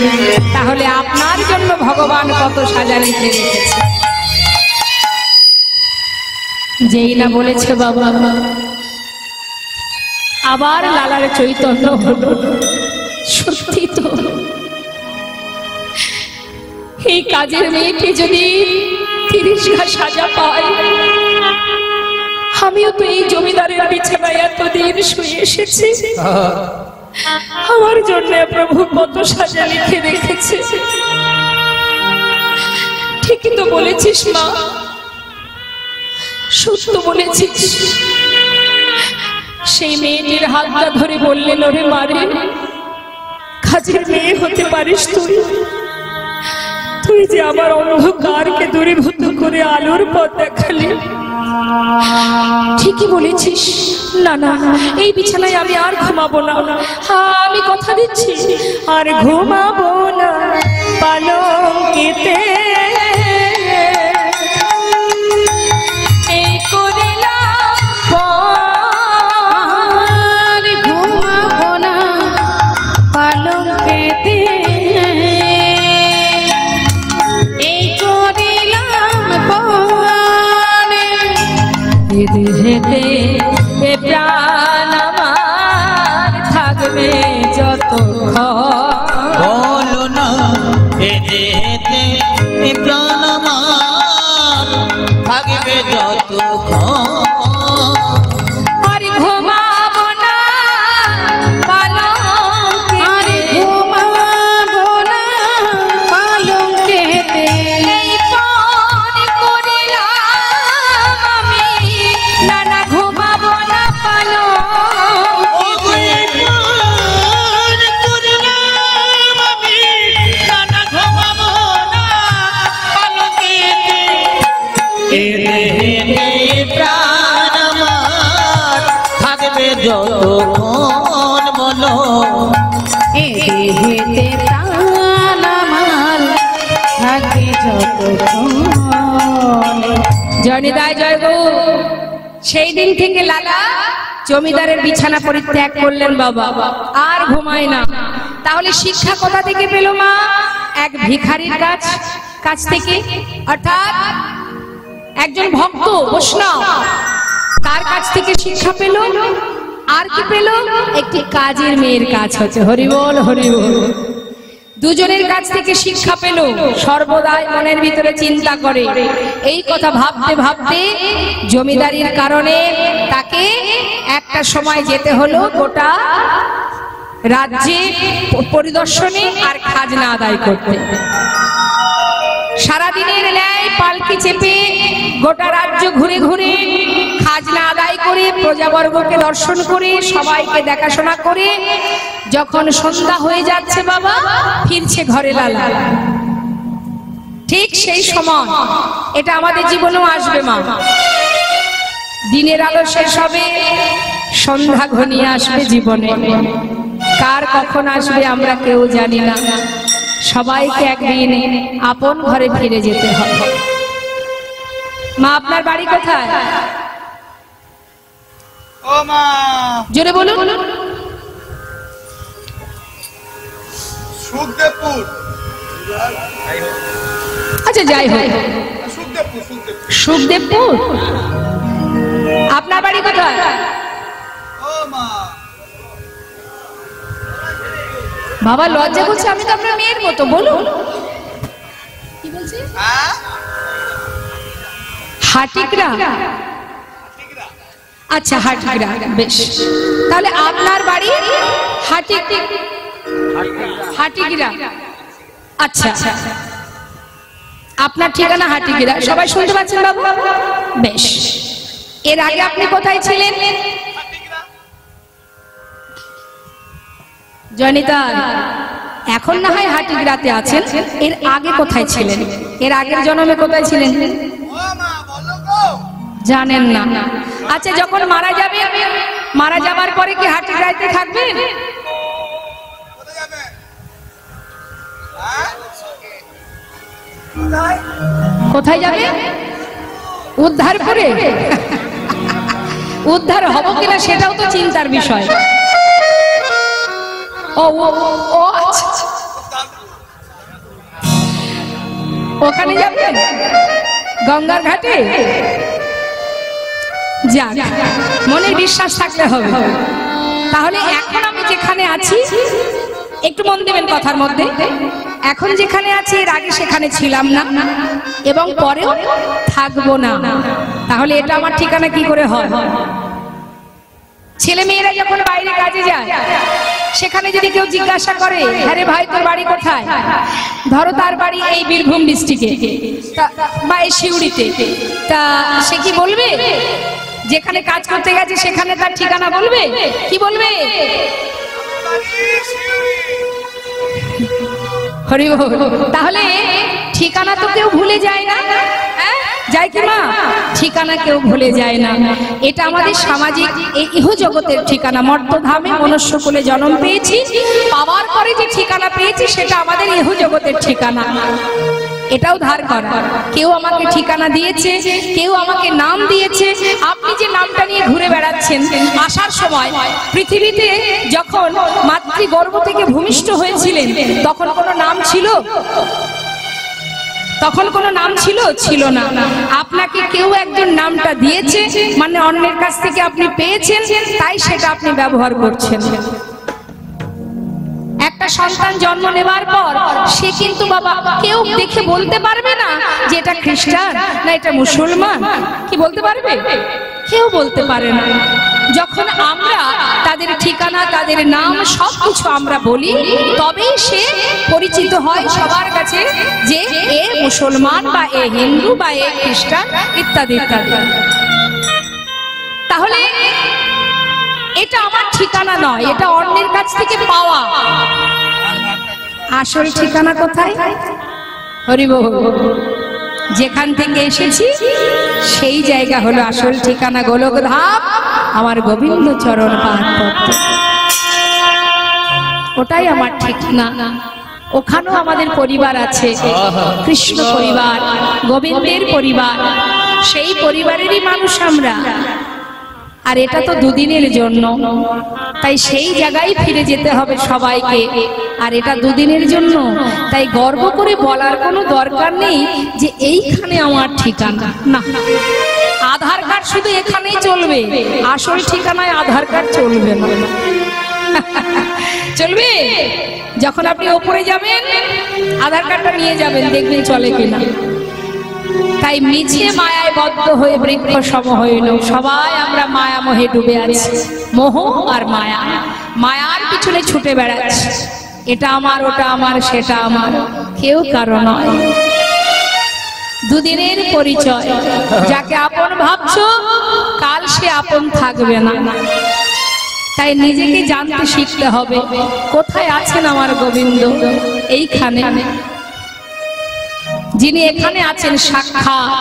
তাহলে আপনার জন্য ভগবান কত সাজা লিখে রেখেছে। যেই না বলেছে বাবা আবার লালার চৈতন্য হলো। সত্যি তো, এই কাজের মেয়েটি যদি 30 ঘা সাজা পায়, আমিও তো এই জমিদারের বিছানায় এতদিন শুয়ে এসেছি। আমার জন্য প্রভু কত সাজা লিখে রেখেছে। ঠিকই তো বলেছিস মা, সত্য বলেছিস। সেই মেয়েটির হাতটা ধরে বললেন, ওরে মারে, কাজের মেয়ে হতে পারিস তুই, তুই যে আমার অন্ধকারকে দূরীভূত করে আলোর পথ দেখালি। ঠিকই বলেছিস। না না, এই বিছানায় আমি আর ঘুমাবো না। হ্যাঁ, আমি কথা দিচ্ছি, আর ঘুমাবো না পালঙ্কেতে। এই করিলাম আর ঘুমাবো না পালঙ্কেতে, এই করিলাম পণে। এ দেহেতে এ প্রাণ আমার থাকবে যতক্ষণ। বলো না এ দেহেতে এ প্রাণ আমার থাকবে যতক্ষণ। আর ঘুমাবো না আর পালঙ্কেতে, ঘুমাবো না পালঙ্কেতে, এই পণ করিলাম আমি। না না, ঘুমাবো না পালঙ্কেতে। প্রাণ আমার থাকবে যতক্ষণ। বলো এ দেহেতে প্রাণ আমার থাকে যতক্ষণ। জয়নিতাই জয় গো। সেই দিন থেকে লালা জমিদারের বিছানা পরিত্যাগ করলেন বাবা, আর ঘুমায় না। তাহলে শিক্ষা কোথা থেকে পেল মা? এক ভিখারির কাছ থেকে, অর্থাৎ একজন ভক্ত বৈষ্ণব, তার কাছ থেকে শিক্ষা পেল। আর কি পেল? একটি কাজের মেয়ের কাজ হচ্ছে। হরিবল হরিবল। দুজনের কাছ থেকে শিক্ষা পেল। সর্বদাই মনের ভিতরে চিন্তা করে। এই কথা ভাবতে ভাবতে জমিদারির কারণে তাকে একটা সময় যেতে হলো গোটা রাজ্যে পরিদর্শনে আর খাজনা আদায় করতে। সারাদিনের ন্যায় পালকি চেপে গোটা রাজ্য ঘুরে ঘুরে খাজনা আদায় করে, প্রজাবর্গকে দর্শন করে, সবাইকে দেখাশোনা করে যখন সন্ধ্যা হয়ে যাচ্ছে বাবা, ফিরছে ঘরে লালা। ঠিক সেই সময়, এটা আমাদের জীবনেও আসবে মা। দিনের আলো শেষ হবে, সন্ধ্যা ঘনিয়ে আসবে জীবনে। কার কখন আসবে আমরা কেউ জানি না। সবাইকে একদিন আপন ঘরে ফিরে যেতে হবে। মা, আপনার বাড়ি কোথায়? ও মা, জোরে বলুন। সুখদেবপুর। আচ্ছা, যাই হোক, সুখদেবপুর, সুখদেবপুর। সুখদেবপুর। আপনার বাড়ি কোথায়? ও মা, বাবা লজ্জা করছে, আমি তো আপনার মেয়ের মতো। বলুন কি বলছে। হ্যাঁ, হাটিগ্রা। আচ্ছা, হাটিগ্রা, বেশ। তাহলে আপনার বাড়ি হাটিগ্রা। আচ্ছা, আপনার ঠিকানা হাটিগ্রা। সবাই শুনতে পাচ্ছেন বাবু? বেশ। এর আগে আপনি কোথায় ছিলেন? জয়নিতা, এখন না হয় হাটিগ্রাতে আছেন, এর আগে কোথায় ছিলেন? এর আগের জন্মে কোথায় ছিলেন? ও মা, বলো গো। জানেন না? আচ্ছা, যখন মারা যাবে, মারা যাবার পরে কি হাটিগ্রাতে থাকবেন? কোথায় যাবে? কোথায় যাবে? উদ্ধার করে। উদ্ধার হব কিনা সেটাও তো চিন্তার বিষয়। ও ও ও, আচ্ছা, ওখানে যাবেন গঙ্গার ঘাটে? যাক, মনের বিশ্বাস থাকলে হবে। তাহলে এখন আমি যেখানে আছি, একটু মন দেবেন কথার মধ্যে, এখন যেখানে আছি এর আগে সেখানে ছিলাম না এবং পরেও থাকবো না। তাহলে এটা আমার ঠিকানা কি করে হয়? ছেলে মেয়েরা যখন বাইরে কাজে যায়, সেখানে যদি কেউ জিজ্ঞাসা করে, আরে ভাই তোর বাড়ি কোথায়, ধরো তার বাড়ি এই বীরভূম ডিস্ট্রিক্টে বা এই সিউড়িতে, তা সে কি বলবে? যেখানে কাজ করতে গেছে সেখানে তার ঠিকানা বলবে? কি বলবে? হরি বল। তাহলে ঠিকানা তো কেউ ভুলে যায় না, যায় কি মা? ঠিকানা কেউ ভুলে যায় না। এটা আমাদের সামাজিক এই ইহ জগতের ঠিকানা। মর্তধামে মনুষ্যকুলে জন্ম পেয়েছি, পাওয়ার পরে যে ঠিকানা পেয়েছি সেটা আমাদের ইহ জগতের ঠিকানা। এটাও ধার করা। কেউ আমাকে ঠিকানা দিয়েছে, কেউ আমাকে নাম দিয়েছে। আপনি যে নামটা নিয়ে ঘুরে বেড়াচ্ছেন, আসার সময় পৃথিবীতে যখন মাতৃগর্ভ থেকে ভূমিষ্ঠ হয়েছিলেন তখন কোনো নাম ছিল? তখন কোনো নাম ছিল? ছিল না। আপনাকে কেউ একজন নামটা দিয়েছে, মানে অন্যের কাছ থেকে আপনি পেয়েছেন, তাই সেটা আপনি ব্যবহার করছেন। একটা সন্তান জন্ম নেওয়ার পর সে কিন্তু বাবা কেউ দেখে বলতে পারবে না যে এটা খ্রিস্টান না এটা মুসলমান। কি বলতে পারবে? কেউ বলতে পারে না। যখন আমরা তাদের ঠিকানা, তাদের নাম সবকিছু আমরা বলি, তবেই সে পরিচিত হয় সবার কাছে যে এ মুসলমান বা এ হিন্দু বা এ খ্রিস্টান ইত্যাদি ইত্যাদি। তাহলে এটা আমার ঠিকানা নয়, এটা অন্যের কাছ থেকে পাওয়া। আসল ঠিকানা কোথায়? হরি বল। যেখান থেকে এসেছি সেই জায়গা হলো আসল ঠিকানা, গোলকধাম, আমার গোবিন্দ চরণ পাদপদ্ম। ওটাই আমার ঠিকানা। ওখানেও আমাদের পরিবার আছে, কৃষ্ণ পরিবার, গোবিন্দের পরিবার, সেই পরিবারেরই মানুষ আমরা। আর এটা তো দুদিনের জন্য, তাই সেই জায়গায় ফিরে যেতে হবে সবাইকে। আর এটা দুদিনের জন্য, তাই গর্ব করে বলার কোনো দরকার নেই যে এইখানে আমার ঠিকানা। না, আধার কার্ড শুধু এখানেই চলবে, আসল ঠিকানায় আধার কার্ড চলবে না। চলবে? যখন আপনি ওপরে যাবেন আধার কার্ডটা নিয়ে যাবেন, দেখবেন চলে কিনা। তাই মিছে মায়ায় বদ্ধ হয়ে বৃক্ষ সম হইল। সবাই আমরা মায়া মোহে ডুবে আছি, মোহ আর মায়া, মায়ার পিছনে ছুটে বেড়াচ্ছি। এটা আমার, ওটা আমার, সেটা আমার, কেউ কারো নয়। দুদিনের পরিচয়। যাকে আপন ভাবছো কাল সে আপন থাকবে না। তাই নিজেকে জানতে শিখতে হবে, কোথায় আছেন আমার গোবিন্দ? এইখানে। যিনি এখানে আছেন সাক্ষাৎ,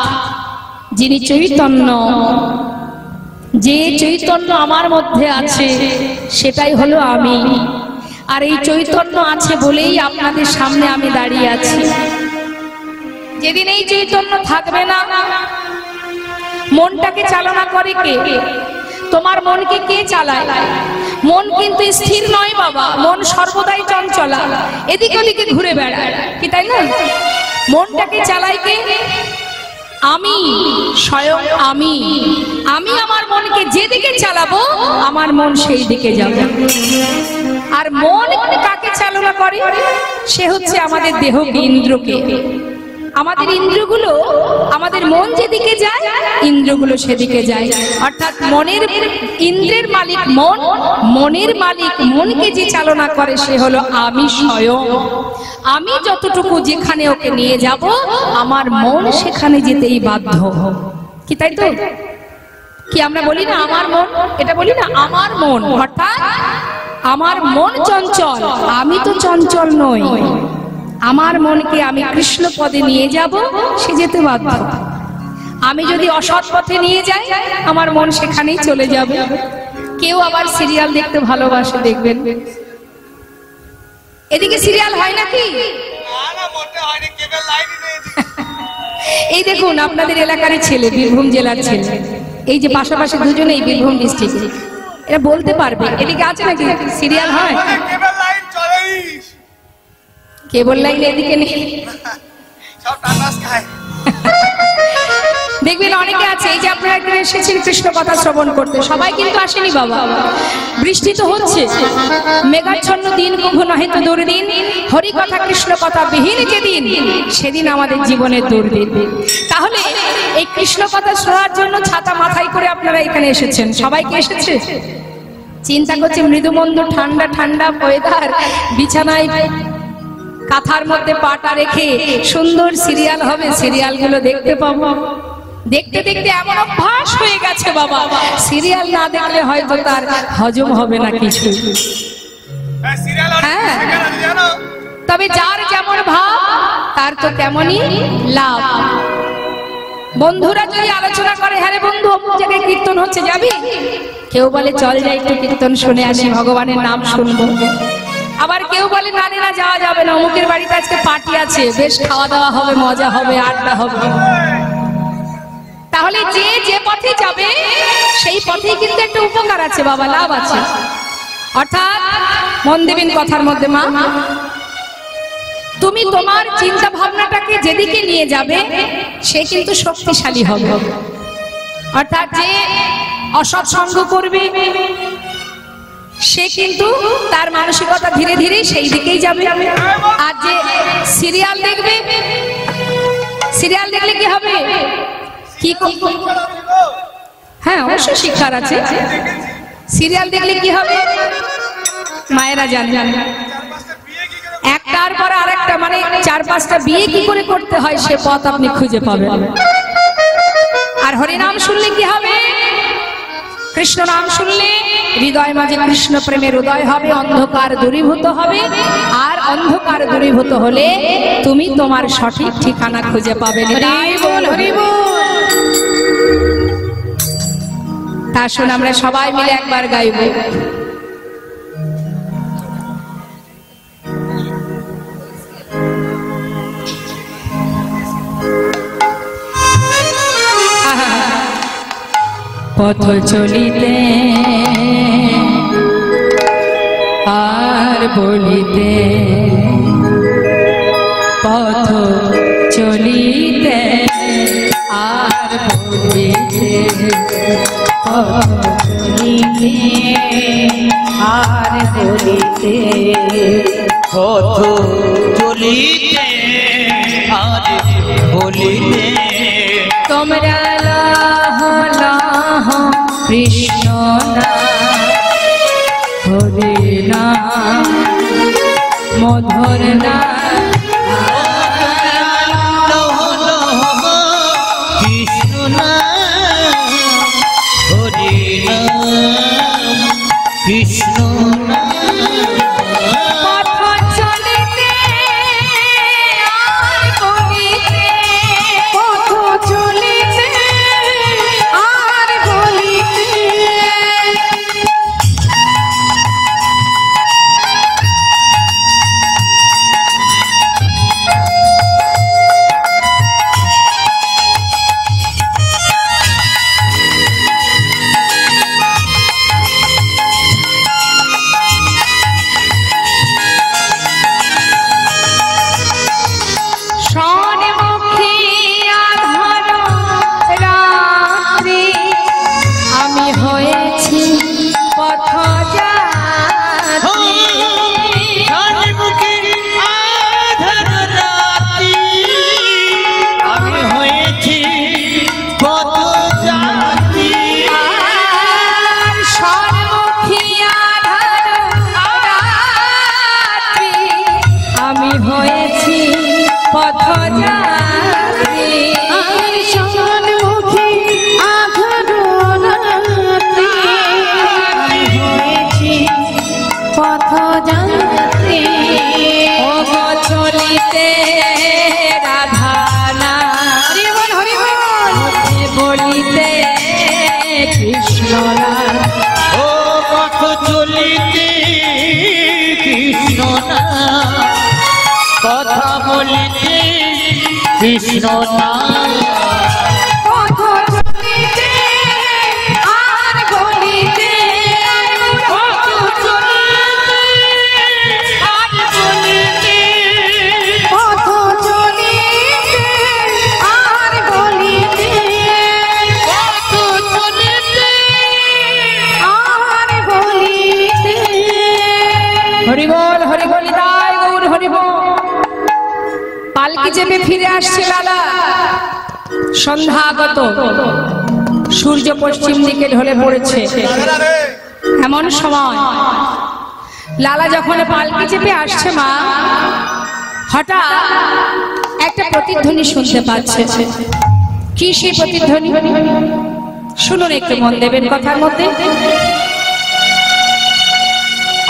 যিনি চৈতন্য, যে চৈতন্য আমার মধ্যে আছে সেটাই হলো আমি। আর এই চৈতন্য আছে বলেই আপনাদের সামনে আমি দাঁড়িয়ে আছি। যেদিন এই চৈতন্য থাকবে না, মনটাকে চালনা করে কে? তোমার মনকে কে চালায়? মন কিন্তু স্থির নয় বাবা, মন সর্বদাই চঞ্চলা, এদিক ওদিকে ঘুরে বেড়ায়, কি তাই না? মনটাকে চালাই কে? আমি, স্বয়ং আমি। আমি আমার মনকে যেদিকে চালাবো আমার মন সেই দিকে যাবে। আর মন কাকে চালনা করে? সে হচ্ছে আমাদের দেহকে, ইন্দ্রকে। আমাদের ইন্দ্রগুলো, আমাদের মন যেদিকে যায় ইন্দ্রগুলো সেদিকে যায়। অর্থাৎ মনের, ইন্দ্রের মালিক মন, মনের মালিক মনকে যে চালনা করে সে হলো আমি স্বয়ং। আমি যতটুকু যেখানে ওকে নিয়ে যাব আমার মন সেখানে যেতেই বাধ্য। কি তাই তো? কি আমরা বলি না আমার মন? এটা বলি না আমার মন, অর্থাৎ আমার মন চঞ্চল, আমি তো চঞ্চল নই। আমার মনকে আমি কৃষ্ণ পদে নিয়ে যাব, সে যেতে বাধ্য। আমি যদি অসৎ পথে নিয়ে যাই আমার মন সেখানেই চলে যাবে। কেউ আবার সিরিয়াল দেখতে ভালোবাসে, দেখবেন এদিকে সিরিয়াল হয় নাকি? এই দেখুন আপনাদের এলাকারই ছেলে, বীরভূম জেলার ছেলে, এই যে পাশাপাশি দুজনেই বীরভূম ডিস্ট্রিক্ট, এরা বলতে পারবে এদিকে আছে নাকি সিরিয়াল হয়? কেবল লাইন এদিকে নেই, দেখবেন অনেকে আছে, এই যে আপনারা এখানে এসেছেন কৃষ্ণ কথা শ্রবণ করতে, সবাই কিন্তু আসেনি বাবা। বৃষ্টি তো হচ্ছে, মেঘাচ্ছন্ন দিন কভু নহে তো দুর্দিন, হরি কথা কৃষ্ণ কথা বিহীন যেদিন, সেদিন আমাদের জীবনের দুর্দিন। তাহলে এই কৃষ্ণ কথা শোনার জন্য ছাতা মাথায় করে আপনারা এখানে এসেছেন, সবাইকে এসেছে। চিন্তা করছে মৃদুমন্দ ঠান্ডা ঠান্ডা ওয়েদার, বিছানায় কাঁথার মধ্যে পাটা রেখে সুন্দর সিরিয়াল হবে, সিরিয়ালগুলো দেখতে পাবো। দেখতে দেখতে এমন অভ্যাস হয়ে গেছে বাবা, সিরিয়াল না দেখলে হয়তো তার হজম হবে না কিছু। হ্যাঁ, তবে যার যেমন ভাব তার তো তেমনই লাভ। বন্ধুরা যদি আলোচনা করে, হ্যাঁ রে বন্ধু অমুক জায়গায় কীর্তন হচ্ছে, যাবি? কেউ বলে চল যাই একটু কীর্তন শুনে আসি, ভগবানের নাম শুনবো। আবার কেউ বলে না না যাওয়া যাবে না, অমুকের বাড়িতে আজকে পার্টি আছে, বেশ খাওয়া দাওয়া হবে, মজা হবে, আড্ডা হবে। তাহলে যে যে পথে যাবে সেই পথেই কিন্তু একটা উপকার আছে বাবা, লাভ আছে। অর্থাৎ মন দেবেন কথার মধ্যে মা, তুমি তোমার চিন্তা ভাবনাটাকে যেদিকে নিয়ে যাবে সে কিন্তু শক্তিশালী হবে। অর্থাৎ যে অসৎ সঙ্গ করবে সে কিন্তু তার মানসিকতা ধীরে ধীরে সেই দিকেই যাবে। আর যে সিরিয়াল দেখবে, সিরিয়াল দেখলে কি হবে? কি হ্যাঁ অবশ্যই শিক্ষার আছে। সিরিয়াল দেখলে কি হবে মায়েরা জানেন, একটার পর আরেকটা, মানে 4-5টা বিয়ে কি করে করতে হয় সে পথ আপনি খুঁজে পাবেন। আর হরিনাম শুনলে কি হবে? কৃষ্ণ নাম শুনলে হৃদয় মাঝে কৃষ্ণ প্রেমের উদয় হবে, অন্ধকার দূরীভূত হবে। আর অন্ধকার দূরীভূত হলে তুমি তোমার সঠিক ঠিকানা খুঁজে পাবে। তা শুন আমরা সবাই মিলে একবার গাইব। পথ চলিতে আর বলিতে, পথ চলিতে আর বলিতে, পথ চলিতে আর বলিতে, পথ চলিতে আর বলিতে, তোমরা লাহ লাহ কৃষ্ণ নাম, হরি নাম, মধুর নাম, কৃষ্ণ নাম, হরি নাম, কৃষ্ণ নাম। কথা বলিতে কৃষ্ণ নাম, কথা চলিতে আর বলিতে, কথা চলিতে আর বলিতে, কথা চলিতে আর বলিতে, পালকি চেপে ফিরে আসছে লালা। সন্ধ্যাগত, সূর্য পশ্চিম দিকে ঢলে পড়েছে। এমন সময় লালা যখন পালকি চেপে আসছে মা, হঠাৎ একটা প্রতিধ্বনি শুনতে পাচ্ছে। কি সেই প্রতিধ্বনি? শুনুন, একটু মন দেবেন কথার মধ্যে।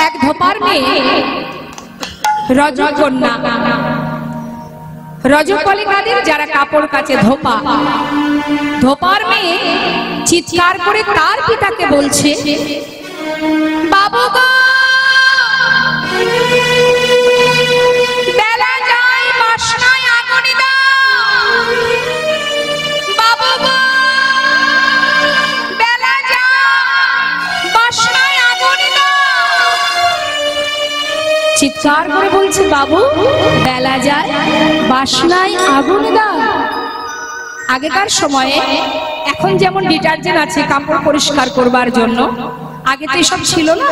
এক ধোপার মেয়ে, রজকন্যা, রজকলিকাদের যারা কাপড় কাচে ধোপা, ধোপার মেয়ে চিৎকার করে তার পিতাকে বলছে, বাবু গো, বেলা যায় বাসনায় আগুনি দাও, বাবু গো, বেলা যায় বাসনায় আগুনি দাও। চিৎকার করে বলছে, বাবু বেলা যায় বাসনায় আগুন দাও। আগেকার সময়ে এখন যেমন ডিটারজেন্ট আছে কাপড় পরিষ্কার করবার জন্য, আগে তো এসব ছিল না।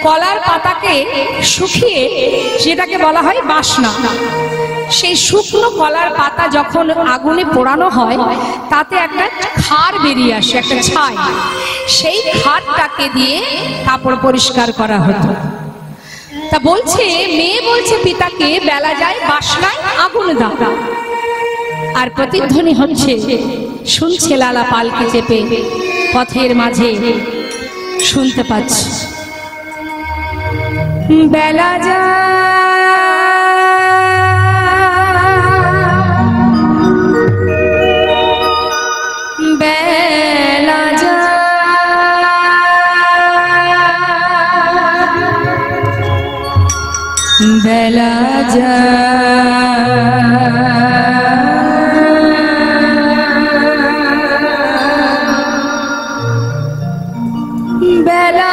কলার পাতাকে শুকিয়ে যেটাকে বলা হয় বাসনা, সেই শুকনো কলার পাতা যখন আগুনে পোড়ানো হয় তাতে একটা খার বেরিয়ে আসে, একটা ছাই। সেই খারটাকে দিয়ে কাপড় পরিষ্কার করা হতো। তা বলছে, মেয়ে বলছে পিতাকে, বেলা যায় বাসনায় আগুন দাও। আর প্রতিধ্বনি হচ্ছে, শুনছে লালা পালকি চেপে পথের মাঝে, শুনতে পাচ্ছে, বেলা যায়, বেলা যায়, বেলা যায়, বেলা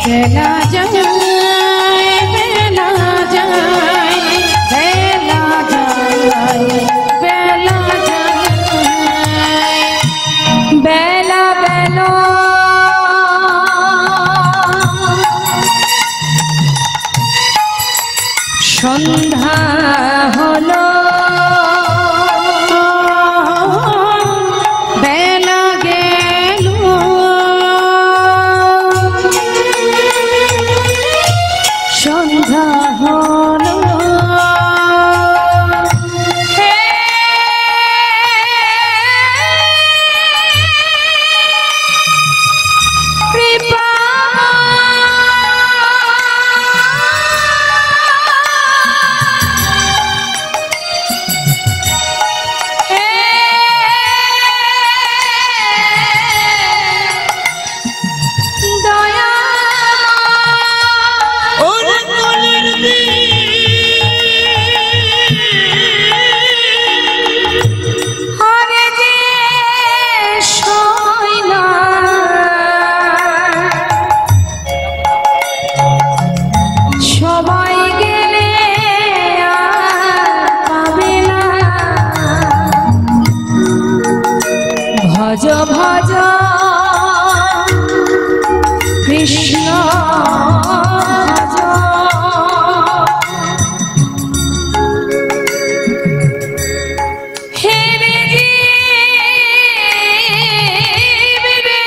বেলা যায়, বেলা যায়, বেলা সন্ধ্যা হলো, বেলা গেল, সন্ধ্যা হলো, ভজ ভজ কৃষ্ণ ভজ, হে রে জীব রে,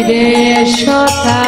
রে সতা